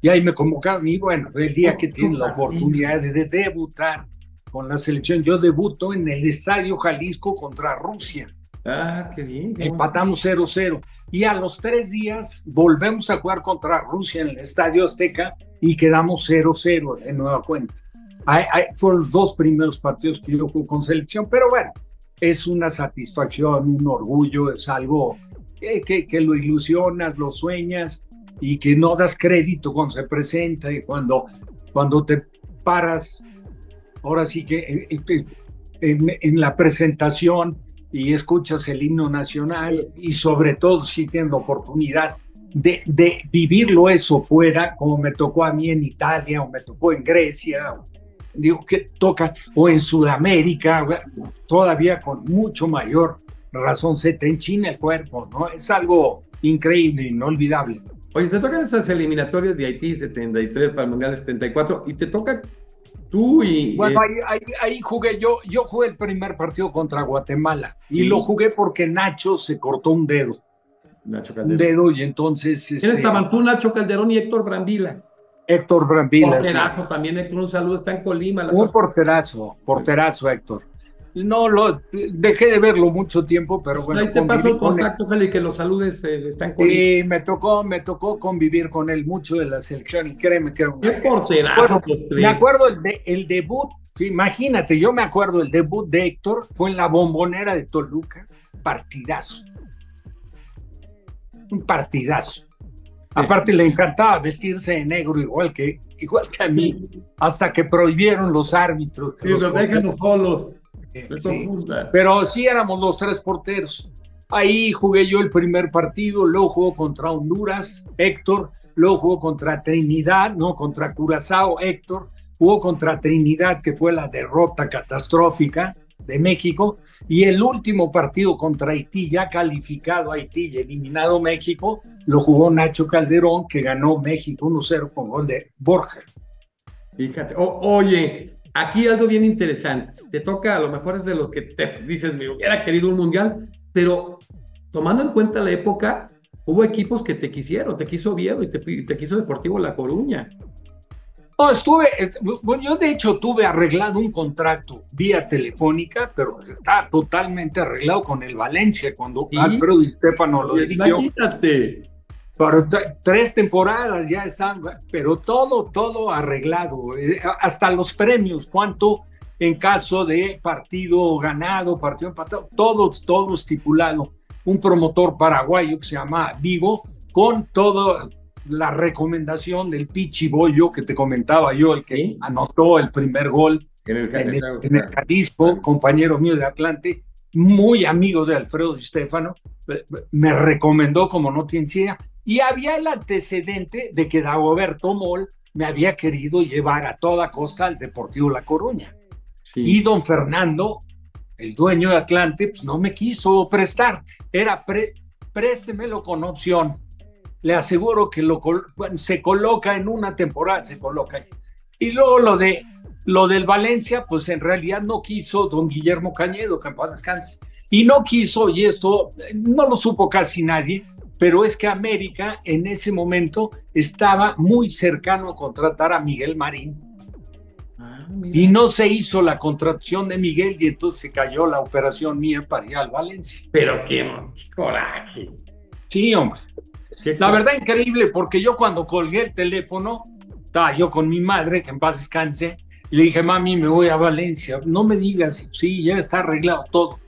Y ahí me convocaron y bueno, el día que tiene la oportunidad de debutar con la selección, yo debuto en el Estadio Jalisco contra Rusia. Ah, qué bien. Empatamos 0-0 y a los 3 días volvemos a jugar contra Rusia en el Estadio Azteca y quedamos 0-0 de nueva cuenta. Fueron los 2 primeros partidos que yo jugué con selección, pero bueno, es una satisfacción, un orgullo, es algo que lo ilusionas, lo sueñas y que no das crédito cuando se presenta y cuando te paras, ahora sí que en la presentación y escuchas el himno nacional y sobre todo si tienes la oportunidad de vivirlo eso fuera, como me tocó a mí en Italia o me tocó en Grecia, digo que toca, o en Sudamérica, todavía con mucho mayor razón se te enchina el cuerpo, ¿no? Es algo increíble, inolvidable. Oye, te tocan esas eliminatorias de Haití 73 para el Mundial 74 y te toca tú y... Bueno, ahí jugué yo jugué el primer partido contra Guatemala y lo jugué porque Nacho se cortó un dedo. Nacho Calderón. Un dedo y entonces... Estaban tú, Nacho Calderón y Héctor Brambila. Héctor Brambila. Porterazo también, Héctor, un saludo, está en Colima. Un porterazo Héctor. No, dejé de verlo mucho tiempo, pero bueno. Ahí te paso el contacto, Feli, que los saludes, están con él. Y me tocó convivir con él mucho de la selección y créeme que era un... Me acuerdo el debut, imagínate, yo me acuerdo el debut de Héctor, fue en la Bombonera de Toluca, partidazo. Un partidazo. Aparte le encantaba vestirse de negro igual que a mí, hasta que prohibieron los árbitros. Sí, los déjanos solos. Sí. Pero sí éramos los 3 porteros. Ahí jugué yo el primer partido, luego jugó contra Honduras, Héctor, luego jugó contra Trinidad, contra Curazao, Héctor, jugó contra Trinidad, que fue la derrota catastrófica de México, y el último partido contra Haití, ya calificado Haití y eliminado México, lo jugó Nacho Calderón, que ganó México 1-0 con gol de Borja. Fíjate, oye, aquí algo bien interesante, te toca, a lo mejor es de lo que te dices, me hubiera querido un mundial, pero tomando en cuenta la época, hubo equipos que te quisieron, te quiso Oviedo y te quiso Deportivo La Coruña. Yo de hecho tuve arreglado un contrato vía telefónica, pero está totalmente arreglado con el Valencia, cuando Alfredo Di Stéfano lo dirigió. Imagínate. Pero 3 temporadas ya están, pero todo arreglado, hasta los premios, cuánto en caso de partido ganado, partido empatado, todo estipulado. Un promotor paraguayo que se llama Vivo, con toda la recomendación del Pichi Bollo que te comentaba yo, el que anotó el primer gol en el Jalisco, compañero mío de Atlante, muy amigo de Alfredo Di Stéfano, me recomendó como no tienes idea. Y había el antecedente de que Dagoberto Moll me había querido llevar a toda costa al Deportivo La Coruña. Sí. Y don Fernando, el dueño de Atlante, pues no me quiso prestar. Era préstemelo con opción. Le aseguro que se coloca en una temporada, se coloca ahí. Y luego lo del Valencia, pues en realidad no quiso don Guillermo Cañedo, que en paz descanse. Y no quiso, y esto no lo supo casi nadie, pero es que América en ese momento estaba muy cercano a contratar a Miguel Marín. Y no se hizo la contratación de Miguel y entonces se cayó la operación mía para ir al Valencia. Pero qué coraje. Sí, hombre. La verdad increíble, porque yo cuando colgué el teléfono, estaba yo con mi madre, que en paz descanse, y le dije, mami, me voy a Valencia. No me digas, sí, ya está arreglado todo.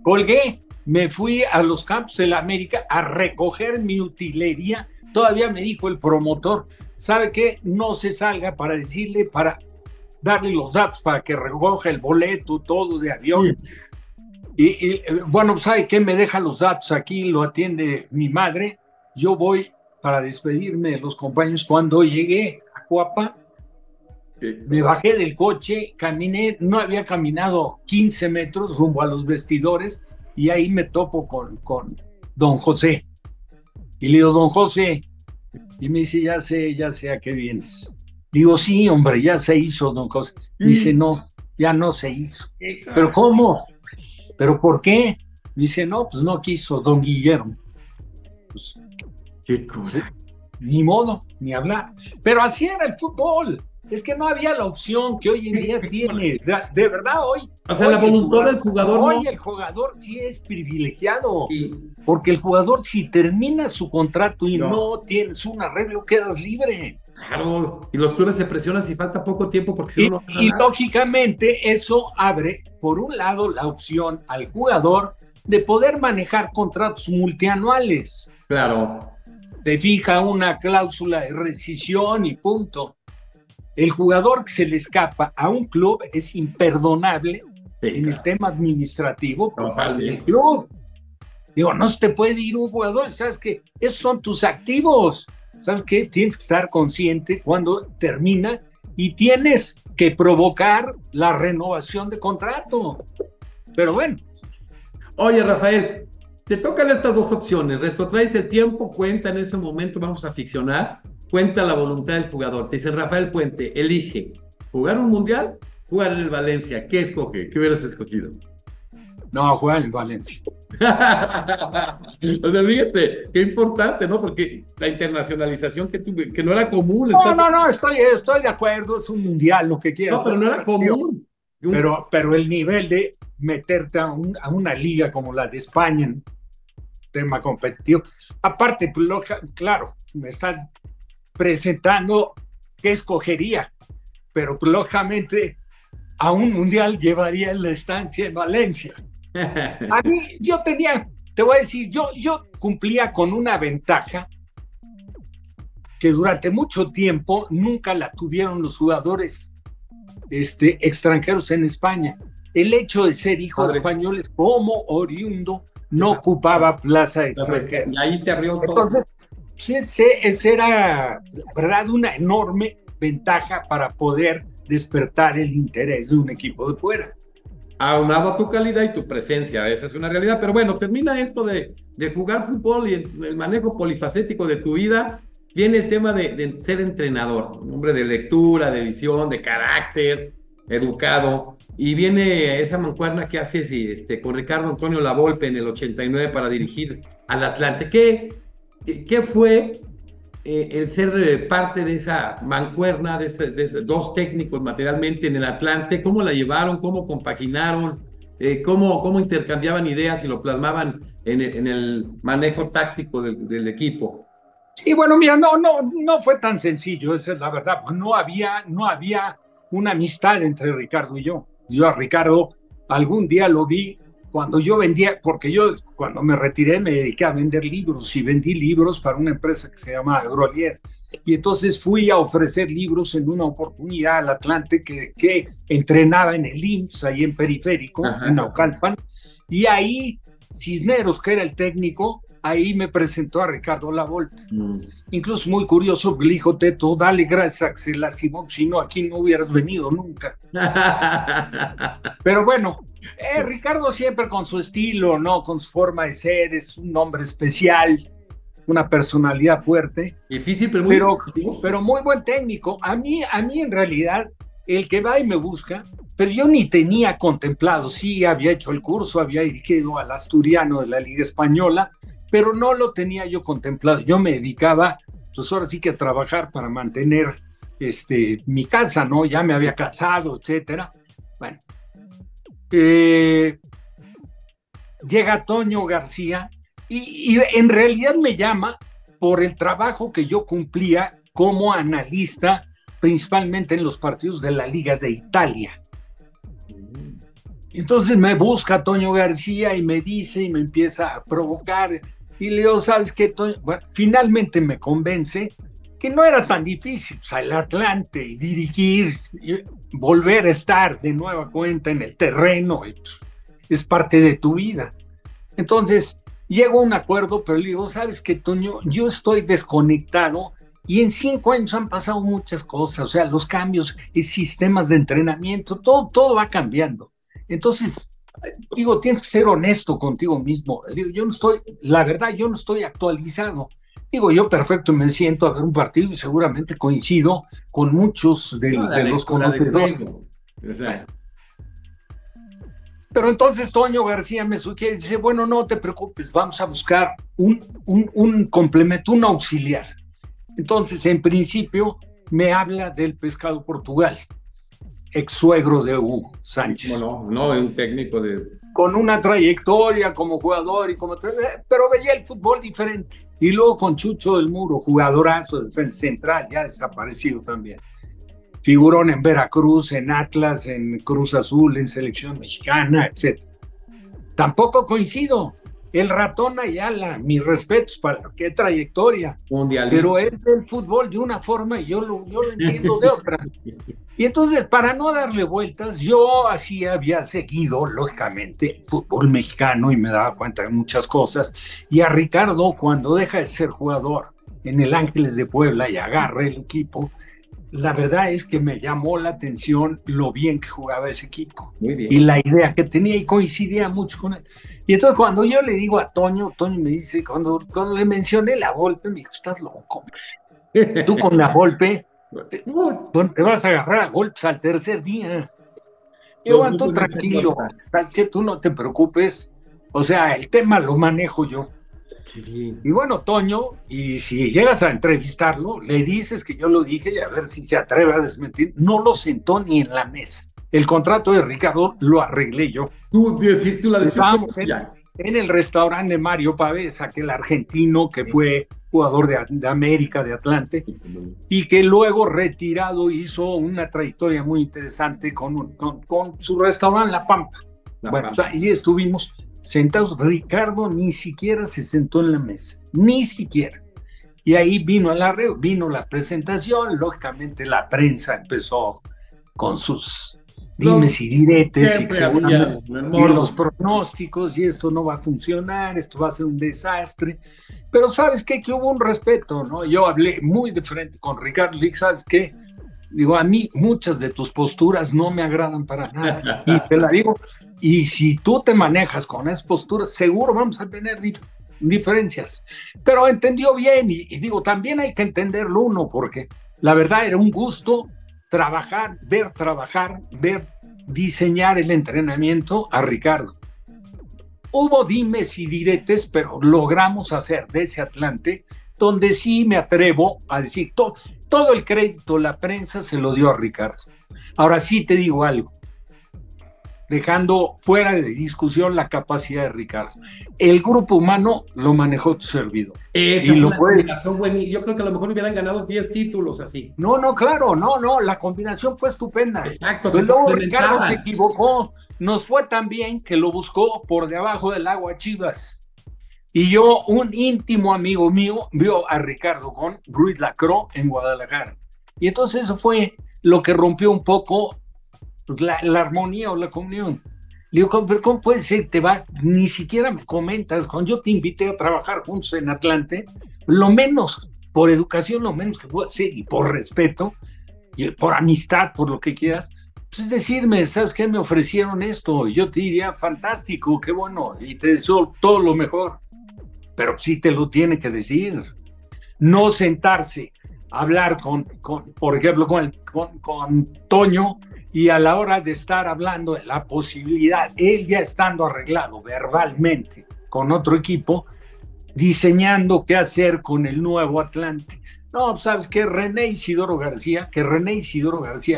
Colgué, me fui a los campos de la América a recoger mi utilería. Todavía me dijo el promotor, ¿sabe qué? No se salga para decirle, para darle los datos para que recoja el boleto, todo de avión. Y bueno, ¿sabe qué? Me deja los datos aquí, lo atiende mi madre. Yo voy para despedirme de los compañeros. Cuando llegué a Cuapa, me bajé del coche, caminé, no había caminado 15 metros rumbo a los vestidores y ahí me topo con don José. Y le digo, don José, y me dice, ya sé a qué vienes. Digo, sí, hombre, ya se hizo, don José. Dice, no, ya no se hizo. ¿Pero cómo? ¿Pero por qué? Dice, no, pues no quiso don Guillermo. Pues, qué cosa. Ni modo, ni hablar. Pero así era el fútbol. Es que no había la opción que hoy en día tiene. De verdad, hoy. O sea, la voluntad del jugador. Hoy el jugador sí es privilegiado. Sí. Porque el jugador, si termina su contrato y no tienes un arreglo, quedas libre. Claro, y los clubes se presionan si falta poco tiempo porque si no. Y lógicamente, eso abre, por un lado, la opción al jugador de poder manejar contratos multianuales. Claro. Te fija una cláusula de rescisión y punto. El jugador que se le escapa a un club es imperdonable en el tema administrativo por parte del club. Digo, no se te puede ir un jugador, ¿sabes qué? Esos son tus activos. ¿Sabes qué? Tienes que estar consciente cuando termina y tienes que provocar la renovación de contrato. Pero bueno. Oye, Rafael, te tocan estas dos opciones. Retrotraes el tiempo, cuenta en ese momento, vamos a ficcionar. Cuenta la voluntad del jugador. Te dice Rafael Puente, elige jugar un mundial, jugar en el Valencia. ¿Qué escoge? ¿Qué hubieras escogido? No, jugar en el Valencia. O sea, fíjate, qué importante, ¿no? Porque la internacionalización que no era común. No, estoy de acuerdo, es un mundial, lo que quieras. No, pero no era común. Pero el nivel de meterte a una liga como la de España, en tema competitivo. Aparte, claro, me estás presentando qué escogería, pero lógicamente a un mundial llevaría la estancia en Valencia. A mí, te voy a decir, yo cumplía con una ventaja que durante mucho tiempo nunca la tuvieron los jugadores extranjeros en España. El hecho de ser hijo de españoles como oriundo no ocupaba plaza extranjera. Y ahí te abrió todo. Entonces, esa era, ¿verdad?, una enorme ventaja para poder despertar el interés de un equipo de fuera. Aunado a tu calidad y tu presencia, esa es una realidad. Pero bueno, termina esto de jugar fútbol y el manejo polifacético de tu vida. Viene el tema de ser entrenador, un hombre de lectura, de visión, de carácter, educado. Y viene esa mancuerna que haces con Ricardo Antonio Lavolpe en el 89 para dirigir al Atlante. ¿Qué fue el ser parte de esa mancuerna, de esos dos técnicos materialmente en el Atlante? ¿Cómo la llevaron? ¿Cómo compaginaron? ¿Cómo intercambiaban ideas y lo plasmaban en el manejo táctico del equipo? Sí, bueno, mira, no fue tan sencillo, esa es la verdad. No había una amistad entre Ricardo y yo. Yo a Ricardo algún día lo vi cuando yo vendía, porque yo cuando me retiré me dediqué a vender libros y vendí libros para una empresa que se llama Grolier. Y entonces fui a ofrecer libros en una oportunidad al Atlante que entrenaba en el IMSS, ahí en Periférico, en Naucalpan. Y ahí Cisneros, que era el técnico, ahí me presentó a Ricardo Lavolpe. Incluso muy curioso, le dijo, Teto, dale gracias a que se lastimó, si no, aquí no hubieras venido nunca. Pero bueno, Ricardo siempre con su estilo, ¿no? Con su forma de ser, es un hombre especial, una personalidad fuerte. Difícil, pero muy buen técnico. A mí en realidad, el que va y me busca pero yo ni tenía contemplado. Sí, había hecho el curso, había dirigido al Asturiano de la Liga Española, pero no lo tenía yo contemplado. Yo me dedicaba, pues ahora sí que a trabajar para mantener mi casa, ¿no? Ya me había casado, etcétera. Bueno, llega Toño García y en realidad me llama por el trabajo que yo cumplía como analista, principalmente en los partidos de la Liga de Italia. Entonces me busca Toño García y me dice y me empieza a provocar. Y le digo, ¿sabes qué, Toño? Bueno, finalmente me convence que no era tan difícil, pues, el Atlante y dirigir, y volver a estar de nueva cuenta en el terreno, y, pues, es parte de tu vida. Entonces, llego a un acuerdo, pero le digo, ¿sabes qué, Toño? Yo estoy desconectado y en 5 años han pasado muchas cosas, o sea, los cambios y sistemas de entrenamiento, todo va cambiando. Entonces, digo, tienes que ser honesto contigo mismo. Digo, la verdad, yo no estoy actualizado. Digo, yo perfecto me siento a ver un partido y seguramente coincido con muchos de los conocedores. O sea. Pero entonces Toño García me sugiere, dice, bueno, no te preocupes, vamos a buscar un complemento, un auxiliar. Entonces, en principio, me habla del Pescado Portugal, ex suegro de Hugo Sánchez. No, un técnico con una trayectoria como jugador, pero veía el fútbol diferente. Y luego con Chucho del Muro, jugadorazo de defensa central, ya desaparecido también. Figurón en Veracruz, en Atlas, en Cruz Azul, en Selección Mexicana, etc. Tampoco coincido. El Ratón Ayala, mis respetos, para qué trayectoria. Pero es del fútbol de una forma y yo lo entiendo de otra. Y entonces, para no darle vueltas, yo así había seguido, lógicamente, fútbol mexicano y me daba cuenta de muchas cosas. Y a Ricardo, cuando deja de ser jugador en el Ángeles de Puebla y agarra el equipo, la verdad es que me llamó la atención lo bien que jugaba ese equipo. Muy bien. Y la idea que tenía y coincidía mucho con él. Y entonces cuando yo le digo a Toño me dice, cuando le mencioné la Volpe, me dijo, estás loco. Tú con la Volpe te vas a agarrar a golpes al tercer día. Yo, tú tranquilo, sabes que tú no te preocupes. O sea, el tema lo manejo yo. Y bueno, Toño, y si llegas a entrevistarlo, le dices que yo lo dije y a ver si se atreve a desmentir. No lo sentó ni en la mesa. El contrato de Ricardo lo arreglé yo. Tú la estábamos en el restaurante de Mario Pavés, aquel argentino que fue jugador de América, de Atlante, y que luego retirado hizo una trayectoria muy interesante con su restaurante La Pampa. Bueno, Pampa. Ahí estuvimos sentados. Ricardo ni siquiera se sentó en la mesa, ni siquiera. Y ahí vino la presentación, lógicamente la prensa empezó con sus dimes y diretes y los pronósticos, y esto no va a funcionar, esto va a ser un desastre. Pero ¿sabes qué? Que hubo un respeto, ¿no? Yo hablé muy de frente con Ricardo, le dije, ¿sabes qué? Digo, a mí muchas de tus posturas no me agradan para nada, y te la digo, y si tú te manejas con esas posturas, seguro vamos a tener diferencias. Pero entendió bien, y digo, también hay que entenderlo uno, porque la verdad era un gusto ver diseñar el entrenamiento a Ricardo. Hubo dimes y diretes, pero logramos hacer de ese Atlante, donde sí me atrevo a decir, todo el crédito, la prensa se lo dio a Ricardo. Ahora sí te digo algo, dejando fuera de discusión la capacidad de Ricardo. El grupo humano lo manejó tu servidor. Y lo yo creo que a lo mejor hubieran ganado 10 títulos así. No, claro, la combinación fue estupenda. Exacto. Pero luego Ricardo se equivocó, nos fue tan bien que lo buscó por debajo del agua Chivas. Y yo, un íntimo amigo mío, vio a Ricardo con Ruiz Lacroix en Guadalajara. Y entonces eso fue lo que rompió un poco la armonía o la comunión. Le digo, ¿cómo puede ser? Te vas, ni siquiera me comentas. Cuando yo te invité a trabajar juntos en Atlante, lo menos, por educación, lo menos que puedo hacer, y por respeto, y por amistad, por lo que quieras, pues es decirme, ¿sabes qué? Me ofrecieron esto. Y yo te diría, fantástico, qué bueno, y te deseo todo lo mejor. Pero sí te lo tiene que decir. No sentarse a hablar por ejemplo, con Toño, y a la hora de estar hablando de la posibilidad, él ya estando arreglado verbalmente con otro equipo, diseñando qué hacer con el nuevo Atlante. No, sabes que René Isidoro García,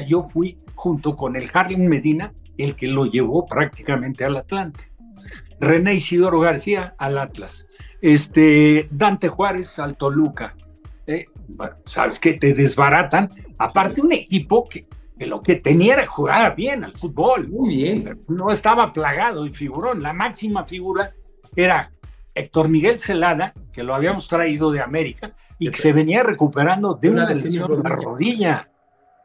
yo fui junto con el Harlem Medina, el que lo llevó prácticamente al Atlante. René Isidoro García al Atlas. Dante Juárez al Toluca. Bueno, sabes que te desbaratan. Aparte, un equipo que lo que tenía era jugar bien al fútbol. Muy bien. No estaba plagado y figurón. La máxima figura era Héctor Miguel Celada, que lo habíamos traído de América y que se venía recuperando de una lesión de la rodilla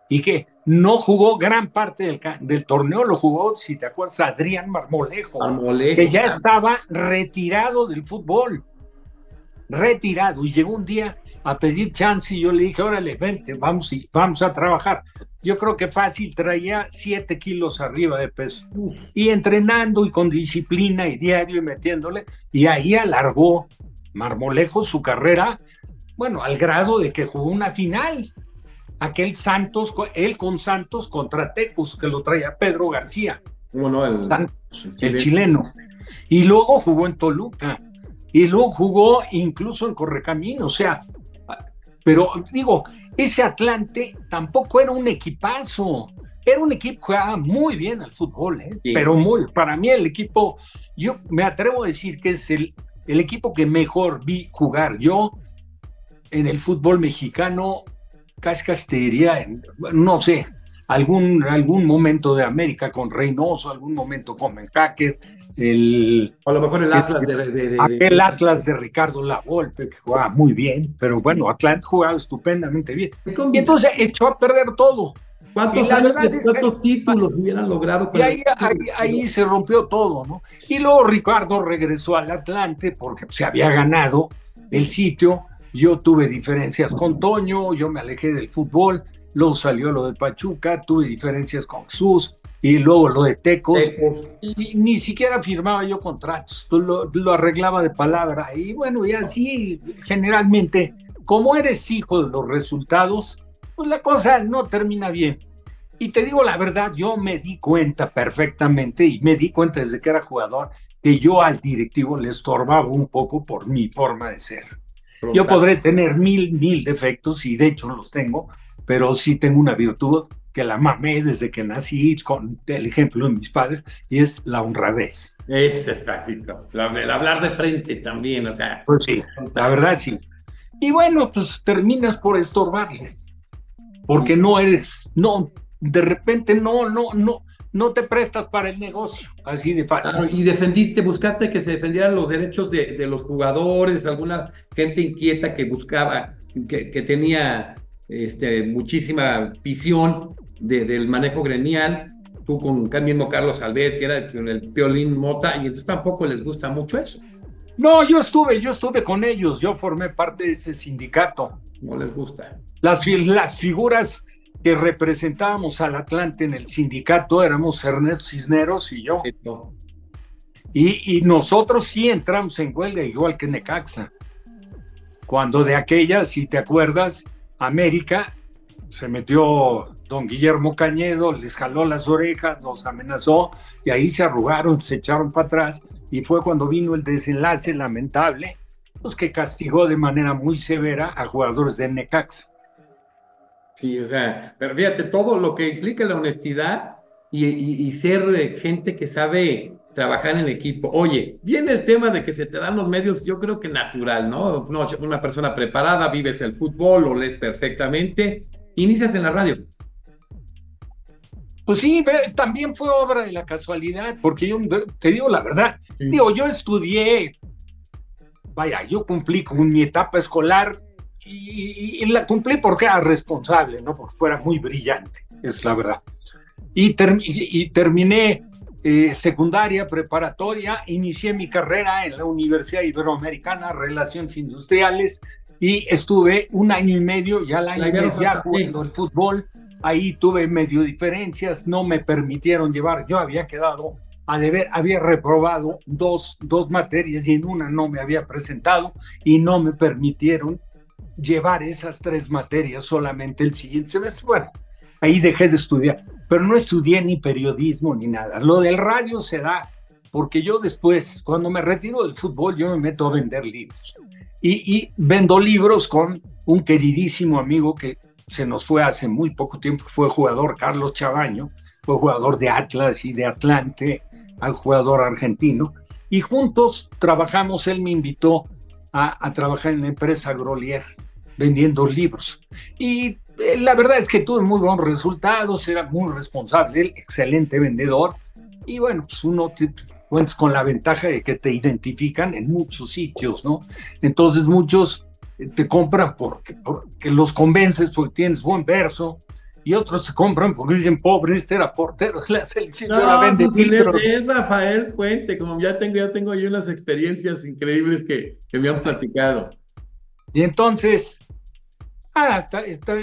y que no jugó gran parte del torneo, lo jugó, si te acuerdas, Adrián Marmolejo, que ya estaba retirado del fútbol, retirado, y llegó un día a pedir chance y yo le dije, órale, vente, vamos a trabajar. Yo creo que fácil traía 7 kilos arriba de peso, y entrenando y con disciplina y diario y metiéndole, y ahí alargó Marmolejo su carrera, bueno, al grado de que jugó una final, aquel Santos, él con Santos contra Tecos, que lo traía Pedro García, el chileno, y luego jugó en Toluca, y luego jugó incluso en Correcaminos, o sea, pero digo, ese Atlante tampoco era un equipazo, era un equipo que jugaba muy bien al fútbol, sí. Pero para mí el equipo, yo me atrevo a decir que es el equipo que mejor vi jugar yo en el fútbol mexicano, casi te diría, no sé, algún momento de América con Reynoso, algún momento con Menjaque, a lo mejor el Atlas aquel Atlas de Ricardo Lavolpe, que jugaba muy bien, pero bueno, Atlante jugaba estupendamente bien. Y entonces echó a perder todo. ¿Cuántos títulos hubieran logrado? Y ahí se rompió todo, ¿no? Y luego Ricardo regresó al Atlante porque se había ganado el sitio. Yo tuve diferencias con Toño, yo me alejé del fútbol, luego salió lo de Pachuca, tuve diferencias con Jesús, y luego lo de Tecos, y ni siquiera firmaba yo contratos, lo arreglaba de palabra, y bueno, y así generalmente, como eres hijo de los resultados, pues la cosa no termina bien. Y te digo la verdad, yo me di cuenta perfectamente, y me di cuenta desde que era jugador, que yo al directivo le estorbaba un poco por mi forma de ser. Yo podré tener mil defectos, y de hecho los tengo, pero sí tengo una virtud que la mamé desde que nací, con el ejemplo de mis padres, y es la honradez. Ese es fácil, el hablar de frente también, o sea. Pues sí, la verdad sí. Y bueno, pues terminas por estorbarles, porque de repente no te prestas para el negocio, así de fácil. Y buscaste que se defendieran los derechos de los jugadores, alguna gente inquieta que buscaba, que tenía muchísima visión del manejo gremial, tú con el mismo Carlos Albert, que era con el Piolín Mota, y entonces tampoco les gusta mucho eso. No, yo estuve con ellos, yo formé parte de ese sindicato. No les gusta. Las figuras que representábamos al Atlante en el sindicato éramos Ernesto Cisneros y yo. Y nosotros sí entramos en huelga, igual que Necaxa. Cuando de aquella, si te acuerdas, América se metió don Guillermo Cañedo, les jaló las orejas, los amenazó, y ahí se arrugaron, se echaron para atrás, y fue cuando vino el desenlace lamentable, pues que castigó de manera muy severa a jugadores de Necaxa. Sí, o sea, pero fíjate, todo lo que implica la honestidad y ser gente que sabe trabajar en equipo. Oye, viene el tema de que se te dan los medios, yo creo que natural, ¿no? Una persona preparada, vives el fútbol, lo lees perfectamente, inicias en la radio. Pues sí, también fue obra de la casualidad, porque yo te digo la verdad, yo estudié, yo cumplí con mi etapa escolar, y la cumplí porque era responsable, no porque fuera muy brillante, es la verdad. Y terminé secundaria, preparatoria, inicié mi carrera en la Universidad Iberoamericana, Relaciones Industriales, y estuve 1 año y medio, ya al año y medio ya jugando el fútbol. Ahí tuve medio diferencias, no me permitieron llevar, yo había quedado a deber, había reprobado dos materias y en una no me había presentado, y no me permitieron llevar esas 3 materias solamente el siguiente semestre. Bueno, ahí dejé de estudiar, pero no estudié ni periodismo ni nada. Lo del radio se da porque yo después, cuando me retiro del fútbol, yo me meto a vender libros. Y vendo libros con un queridísimo amigo que se nos fue hace muy poco tiempo, fue jugador, Carlos Chabaño, fue jugador de Atlas y de Atlante, al jugador argentino, y juntos trabajamos. Él me invitó a trabajar en la empresa Grolier, vendiendo libros. Y la verdad es que tuve muy buenos resultados, era muy responsable, él, excelente vendedor, y bueno, pues uno cuentas con la ventaja de que te identifican en muchos sitios, ¿no? Entonces muchos te compran porque los convences, porque tienes buen verso, y otros te compran porque dicen, pobre, este era portero de la selección, ahora vende libros. Es Rafael Puente, como ya tengo yo unas experiencias increíbles que me han platicado. Y entonces,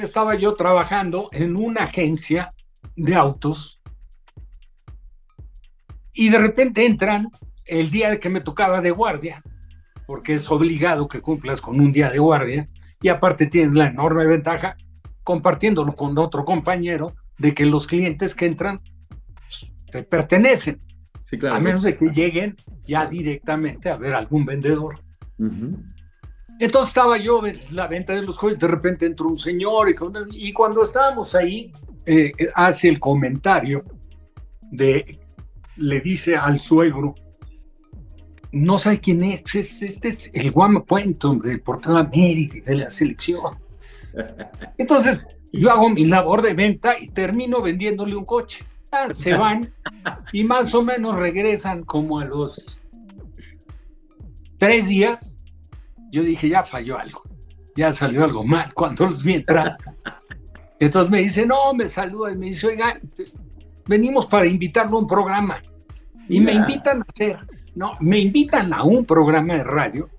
estaba yo trabajando en una agencia de autos, y de repente entran el día que me tocaba de guardia, porque es obligado que cumplas con un día de guardia, y aparte tienes la enorme ventaja, compartiéndolo con otro compañero, de que los clientes que entran te pertenecen, sí, claro, a menos de que lleguen ya directamente a ver algún vendedor. Entonces estaba yo en la venta de los coches, de repente entró un señor, y cuando estábamos ahí, hace el comentario le dice al suegro, no sabe quién es, este es el Guama Puente, del portero de América y de la selección. Entonces yo hago mi labor de venta y termino vendiéndole un coche. Se van y más o menos regresan como a los 3 días. Yo dije, ya falló algo, ya salió algo mal cuando los vi entrar. Entonces me dice, no, me saluda y me dice, oiga, venimos para invitarlo a un programa. Y me invitan a un programa de radio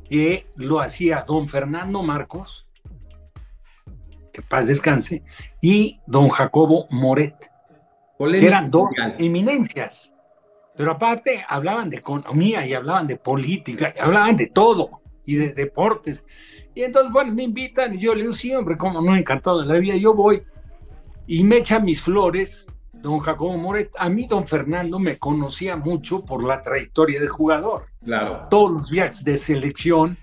que lo hacía don Fernando Marcos, que paz descanse, y don Jacobo Moret, que eran dos eminencias. Pero aparte hablaban de economía y hablaban de política, y hablaban de todo, y de deportes. Y entonces, bueno, me invitan y yo le digo, sí, hombre, como no, encantado de la vida, yo voy. Y me echa mis flores don Jacobo Moret. A mí don Fernando me conocía mucho por la trayectoria de jugador. Claro. Todos los viajes de selección,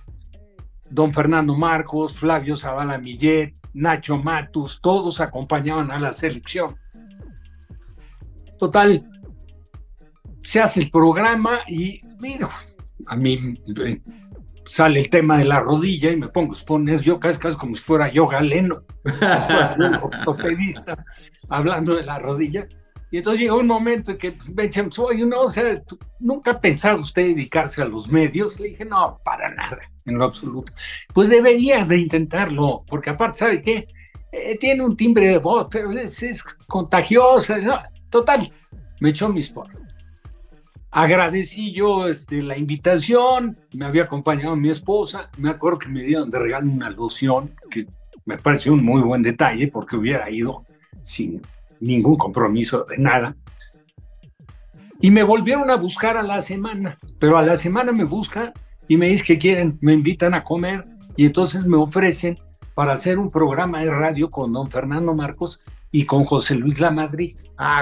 don Fernando Marcos, Flavio Zavala Millet, Nacho Matus, todos acompañaban a la selección. Total, se hace el programa y mira, a mí sale el tema de la rodilla y me pongo a exponer yo casi como si fuera yo Galeno, como si fuera yo ortopedista, hablando de la rodilla. Y entonces llegó un momento en que me echan, oye, no, o sea, ¿nunca ha pensado usted dedicarse a los medios? Le dije, no, para nada, en lo absoluto. Pues debería de intentarlo, porque aparte, ¿sabe qué? Tiene un timbre de voz, pero es contagiosa, ¿no? Total, me echó mis porros. Agradecí yo la invitación, me había acompañado mi esposa, me acuerdo que me dieron de regalo una loción, que me pareció un muy buen detalle, porque hubiera ido sin ningún compromiso de nada. Y me volvieron a buscar a la semana, pero a la semana me buscan y me dicen que quieren, me invitan a comer, y entonces me ofrecen para hacer un programa de radio con don Fernando Marcos y con José Luis Lamadrid.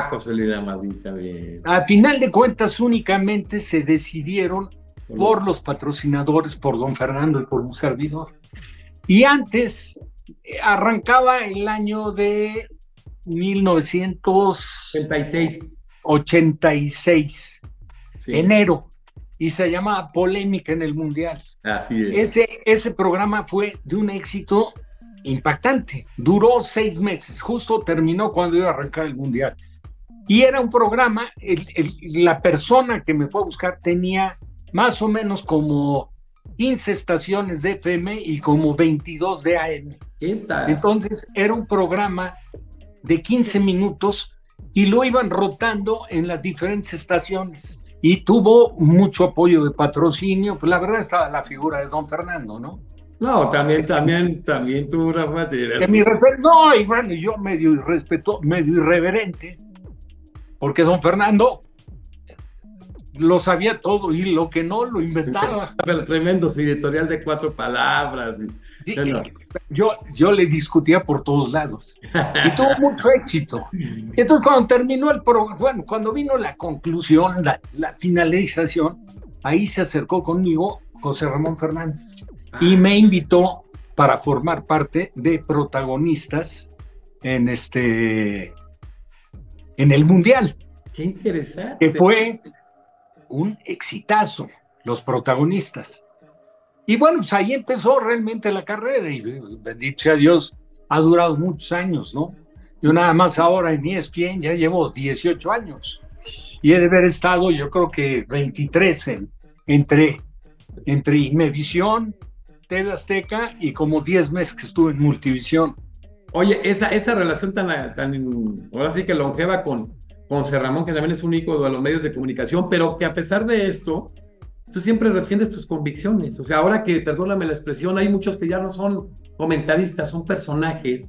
José Luis Lamadrid también. A final de cuentas, únicamente se decidieron por los patrocinadores, por don Fernando y por un servidor. Y antes, arrancaba el año de 1986, sí. Enero, y se llamaba Polémica en el Mundial. Así es. Ese programa fue de un éxito impactante, duró 6 meses, justo terminó cuando iba a arrancar el Mundial, y era un programa, la persona que me fue a buscar tenía más o menos como 15 estaciones de FM y como 22 de AM. Entonces era un programa de 15 minutos y lo iban rotando en las diferentes estaciones, y tuvo mucho apoyo de patrocinio. Pues la verdad estaba la figura de don Fernando, ¿no? No, también tú, Rafa, no, y bueno, yo medio irreverente, porque don Fernando lo sabía todo y lo que no lo inventaba. Pero tremendo, su editorial de 4 palabras. Sí, Bueno. yo le discutía por todos lados y tuvo mucho éxito. Y entonces cuando terminó el programa, bueno, cuando vino la conclusión, la finalización, ahí se acercó conmigo José Ramón Fernández y me invitó para formar parte de protagonistas en el Mundial. Qué interesante. Que fue un exitazo, los protagonistas. Y bueno, pues ahí empezó realmente la carrera y bendito sea Dios, ha durado muchos años, ¿no? Yo nada más ahora en ESPN ya llevo 18 años y he de haber estado, yo creo que 23 entre Imevisión, TV Azteca y como 10 meses que estuve en Multivisión. Oye, esa relación tan, ahora sí que longeva con José Ramón, que también es un ícono de los medios de comunicación, pero que a pesar de esto, tú siempre defiendes tus convicciones. O sea, ahora que, perdóname la expresión, hay muchos que ya no son comentaristas, son personajes,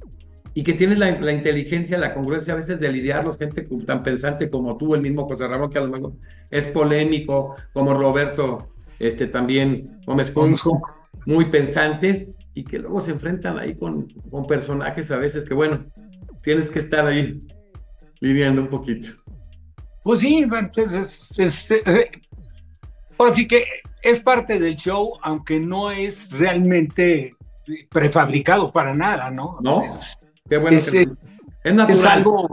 y que tienen la inteligencia, la congruencia a veces de lidiarlos, gente tan pensante como tú, el mismo José Ramón, que a lo mejor es polémico, como Roberto, también Gómez Ponzo, muy pensantes, y que luego se enfrentan ahí con personajes a veces que, bueno, tienes que estar ahí lidiando un poquito. Pues sí, ahora sí que es parte del show, aunque no es realmente prefabricado para nada, ¿no? ¿No? Qué bueno que es natural.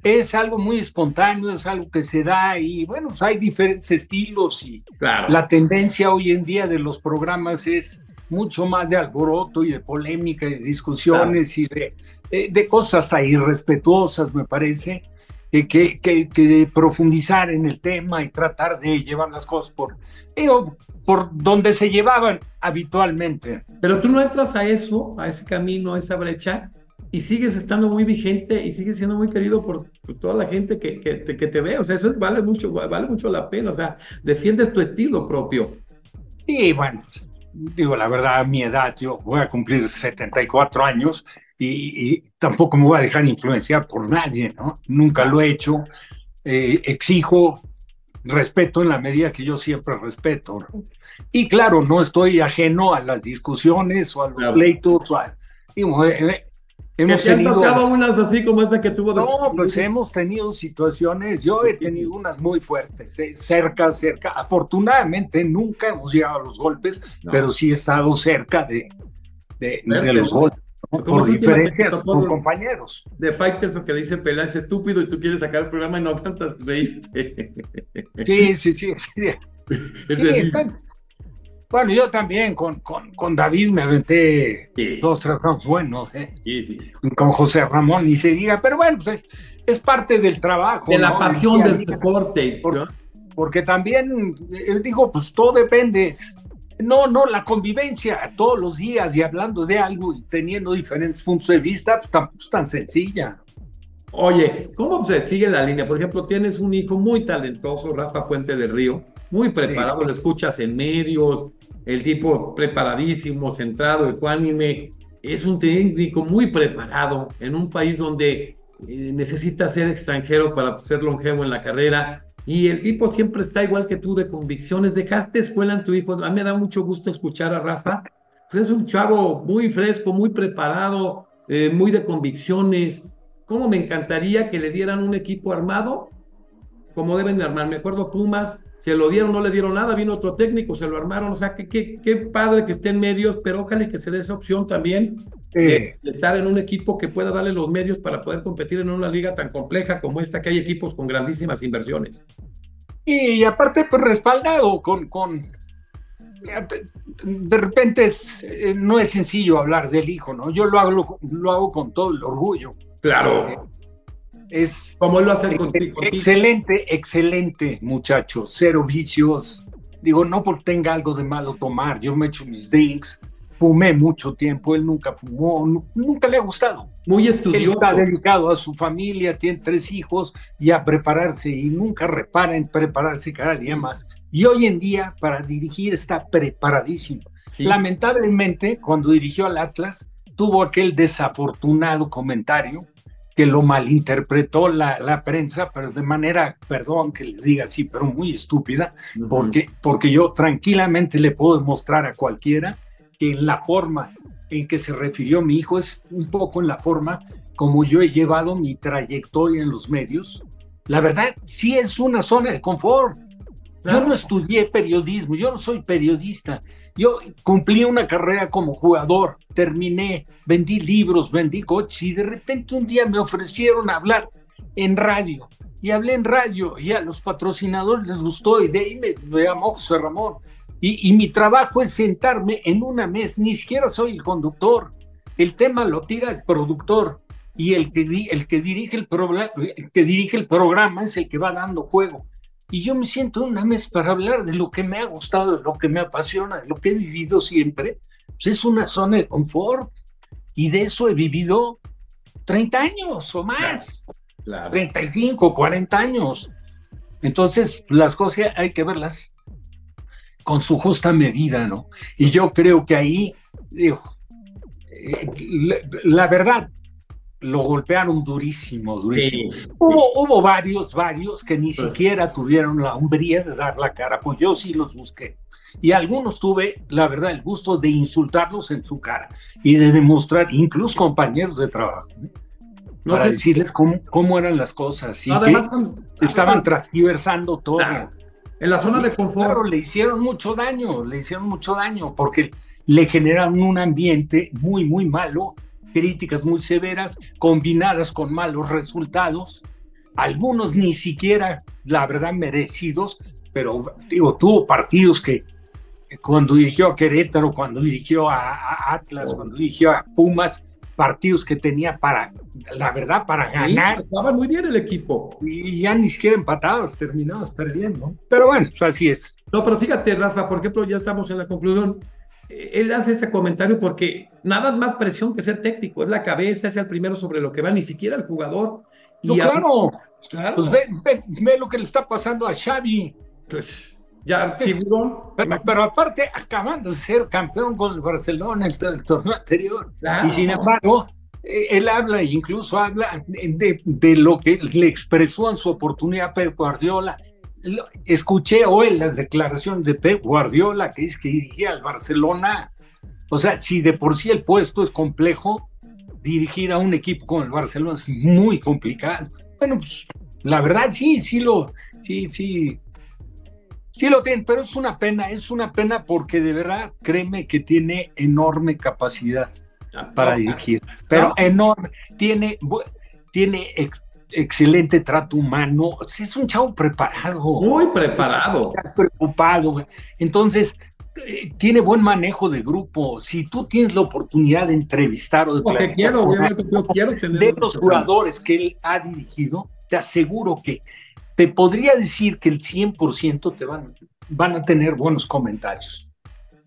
Es algo muy espontáneo, es algo que se da y bueno, pues hay diferentes estilos y claro. La tendencia hoy en día de los programas es mucho más de alboroto y de polémica y de discusiones, claro, y de cosas ahí irrespetuosas, me parece, que de profundizar en el tema y tratar de llevar las cosas por donde se llevaban habitualmente. Pero tú no entras a eso, a ese camino, a esa brecha, y sigues estando muy vigente y sigues siendo muy querido por toda la gente que te ve. O sea, eso vale mucho la pena. O sea, defiendes tu estilo propio. Y bueno, digo la verdad, a mi edad, yo voy a cumplir 74 años y tampoco me voy a dejar influenciar por nadie, ¿no? Nunca lo he hecho. Exijo respeto en la medida que yo siempre respeto, ¿no? Y claro, no estoy ajeno a las discusiones o a los pleitos. Hemos tenido unas así como esta que tuvo. No, pues hemos tenido situaciones, yo he tenido unas muy fuertes, cerca. Afortunadamente nunca hemos llegado a los golpes, pero sí he estado cerca de los golpes, ¿no? Por diferencias con compañeros. De Fighters, o que dice Pelá es estúpido y tú quieres sacar el programa y no aguantas reírte. Sí. Bueno, yo también con David me aventé 2-3 rounds buenos, Sí. Y con José Ramón ni se diga, pero bueno, pues es parte del trabajo. De la pasión del deporte. Porque también, digo, pues todo depende. No, la convivencia todos los días y hablando de algo y teniendo diferentes puntos de vista, pues tampoco es tan sencilla. Oye, ¿cómo se sigue la línea? Por ejemplo, tienes un hijo muy talentoso, Rafa Puente del Río, muy preparado, lo escuchas en medios, el tipo preparadísimo, centrado, ecuánime, es un técnico muy preparado en un país donde necesita ser extranjero para ser longevo en la carrera, y el tipo siempre está igual que tú, de convicciones. Dejaste escuela en tu hijo. A mí me da mucho gusto escuchar a Rafa, pues es un chavo muy fresco, muy preparado, muy de convicciones. ¿Cómo me encantaría que le dieran un equipo armado como deben de armar? Me acuerdo Pumas, se lo dieron, no le dieron nada, vino otro técnico, se lo armaron. O sea, qué padre que esté en medios, pero ojalá que se dé esa opción también de estar en un equipo que pueda darle los medios para poder competir en una liga tan compleja como esta, que hay equipos con grandísimas inversiones. Y aparte, pues respaldado con de repente no es sencillo hablar del hijo, ¿no? Yo lo hago con todo el orgullo. Claro. Es como él lo hace contigo. Excelente muchacho, cero vicios. Digo, no porque tenga algo de malo tomar, yo me echo mis drinks, fumé mucho tiempo, él nunca fumó, nunca le ha gustado. Muy estudioso. Él está dedicado a su familia, tiene 3 hijos y a prepararse, y nunca repara en prepararse cada día más. Y hoy en día para dirigir está preparadísimo. Sí. Lamentablemente, cuando dirigió al Atlas, tuvo aquel desafortunado comentario que lo malinterpretó la prensa, pero de manera, perdón que les diga así, pero muy estúpida, porque yo tranquilamente le puedo demostrar a cualquiera que en la forma en que se refirió mi hijo es un poco en la forma como yo he llevado mi trayectoria en los medios. La verdad, sí es una zona de confort. Yo no estudié periodismo, yo no soy periodista. Yo cumplí una carrera como jugador, terminé, vendí libros, vendí coches y de repente un día me ofrecieron hablar en radio. Y hablé en radio y a los patrocinadores les gustó y de ahí me llamó José Ramón. Y mi trabajo es sentarme en una mesa, ni siquiera soy el conductor. El tema lo tira el productor y el que dirige el programa es el que va dando juego. Y yo me siento en una mesa para hablar de lo que me ha gustado, de lo que me apasiona, de lo que he vivido siempre. Pues es una zona de confort y de eso he vivido 30 años o más, claro. 35, 40 años. Entonces las cosas hay que verlas con su justa medida, ¿no? Y yo creo que ahí, digo, la verdad, lo golpearon durísimo. Sí. Hubo varios que ni siquiera tuvieron la hombría de dar la cara, pues yo sí los busqué. Y algunos tuve, la verdad, el gusto de insultarlos en su cara y de demostrar, incluso compañeros de trabajo, ¿eh? Para decirles cómo eran las cosas y además, que estaban transversando todo. Claro. En la zona de confort. Claro, le hicieron mucho daño, porque le generaron un ambiente muy, muy malo, críticas muy severas, combinadas con malos resultados, algunos ni siquiera, la verdad, merecidos, pero digo, tuvo partidos que cuando dirigió a Querétaro, cuando dirigió a Atlas, cuando dirigió a Pumas, partidos que tenía la verdad, para ganar. Estaba muy bien el equipo. Y ya ni siquiera empatados, terminabas perdiendo. Pero bueno, pues así es. No, pero fíjate, Rafa, por ejemplo, ya estamos en la conclusión. Él hace ese comentario porque nada más presión que ser técnico, es la cabeza, es el primero sobre lo que va, ni siquiera el jugador. No, claro. Pues ve lo que le está pasando a Xavi. Pues ya figuró. Pero aparte, acabando de ser campeón con el Barcelona el torneo anterior. Claro. Y sin embargo, él habla, incluso habla de lo que le expresó en su oportunidad Pep Guardiola. Escuché hoy las declaraciones de Pep Guardiola, que dice que dirigía al Barcelona. O sea, si de por sí el puesto es complejo, dirigir a un equipo como el Barcelona es muy complicado. Bueno, pues la verdad sí lo tiene, pero es una pena porque de verdad, créeme que tiene enorme capacidad para dirigir, pero enorme, tiene excelente trato humano, es un chavo preparado. Muy preparado. Preocupado. Entonces, tiene buen manejo de grupo. Si tú tienes la oportunidad de entrevistar o de platicar de los jugadores que él ha dirigido, te aseguro que te podría decir que el 100% van a tener buenos comentarios.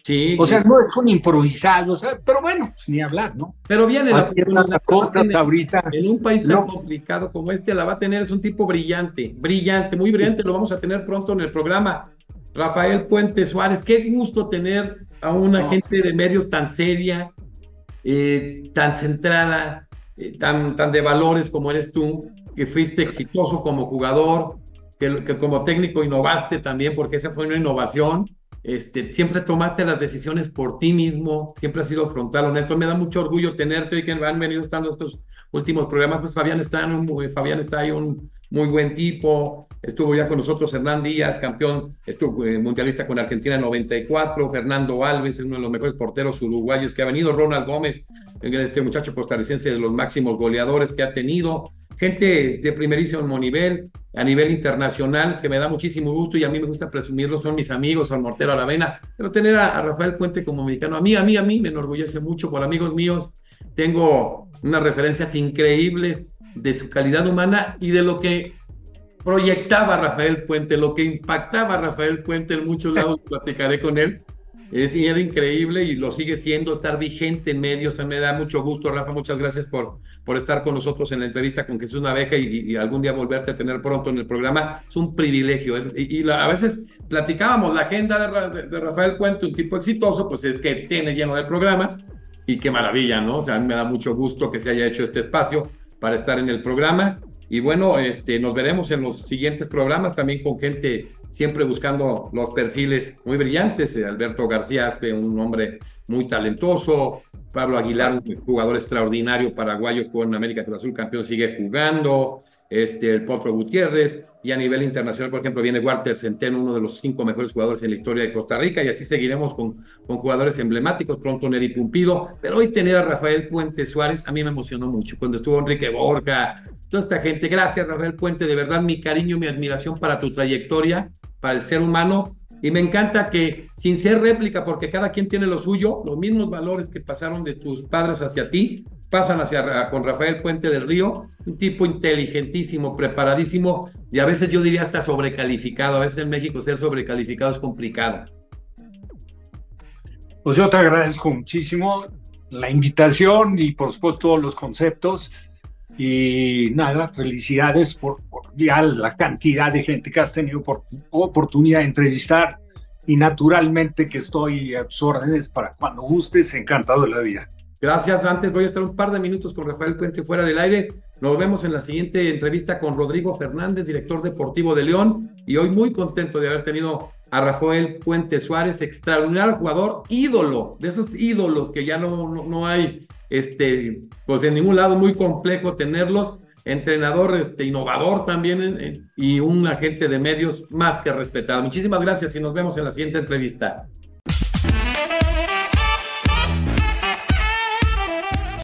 Sí. O sea, no es un improvisado, pero bueno, pues ni hablar, ¿no? Pero viene la cosa ahorita. En un país tan complicado como este, la va a tener, es un tipo brillante, muy brillante, lo vamos a tener pronto en el programa. Rafael Puente Suárez, qué gusto tener a una gente de medios tan seria, tan centrada, tan de valores como eres tú, que fuiste exitoso como jugador, que como técnico innovaste también, porque esa fue una innovación. Siempre tomaste las decisiones por ti mismo, siempre has sido frontal, honesto. Me da mucho orgullo tenerte hoy que han venido estando estos últimos programas. Pues Fabián está ahí, un muy buen tipo. Estuvo ya con nosotros Hernán Díaz, campeón, estuvo mundialista con Argentina en 94. Fernando Alves es uno de los mejores porteros uruguayos que ha venido. Ronald Gómez, este muchacho costarricense, de los máximos goleadores que ha tenido. Gente de primerísimo nivel, a nivel internacional, que me da muchísimo gusto y a mí me gusta presumirlo, son mis amigos, San Mortero Aravena, pero tener a Rafael Puente como mexicano, a mí me enorgullece mucho. Por amigos míos, tengo unas referencias increíbles de su calidad humana y de lo que proyectaba Rafael Puente, lo que impactaba Rafael Puente en muchos lados. Platicaré con él. Era increíble y lo sigue siendo, estar vigente en medios. Me da mucho gusto, Rafa, muchas gracias por estar con nosotros en la entrevista con Jesús Naveja y algún día volverte a tener pronto en el programa. Es un privilegio. A veces platicábamos la agenda de Rafael Puente, un tipo exitoso, pues es que tiene lleno de programas y qué maravilla, ¿no? O sea, a mí me da mucho gusto que se haya hecho este espacio para estar en el programa y bueno, nos veremos en los siguientes programas también con gente siempre buscando los perfiles muy brillantes. Alberto García Aspe, un hombre muy talentoso, Pablo Aguilar, un jugador extraordinario paraguayo con América Cruz Azul, campeón, sigue jugando. El Potro Gutiérrez, y a nivel internacional, por ejemplo, viene Walter Centeno, uno de los 5 mejores jugadores en la historia de Costa Rica, y así seguiremos con jugadores emblemáticos, pronto Neri Pumpido, pero hoy tener a Rafael Puente Suárez a mí me emocionó mucho, cuando estuvo Enrique Borja, toda esta gente. Gracias, Rafael Puente, de verdad mi cariño, mi admiración para tu trayectoria, para el ser humano, y me encanta que, sin ser réplica, porque cada quien tiene lo suyo, los mismos valores que pasaron de tus padres hacia ti, pasan con Rafael Puente del Río, un tipo inteligentísimo, preparadísimo, y a veces yo diría hasta sobrecalificado. A veces en México ser sobrecalificado es complicado. Pues yo te agradezco muchísimo la invitación y por supuesto todos los conceptos, y nada, felicidades por ya la cantidad de gente que has tenido oportunidad de entrevistar, y naturalmente que estoy a tus órdenes para cuando gustes, encantado de la vida. Gracias. Antes voy a estar un par de minutos con Rafael Puente fuera del aire. Nos vemos en la siguiente entrevista con Rodrigo Fernández, director deportivo de León. Y hoy muy contento de haber tenido a Rafael Puente Suárez, extraordinario jugador, ídolo, de esos ídolos que ya no hay pues en ningún lado, muy complejo tenerlos. Entrenador innovador también y un agente de medios más que respetado. Muchísimas gracias y nos vemos en la siguiente entrevista.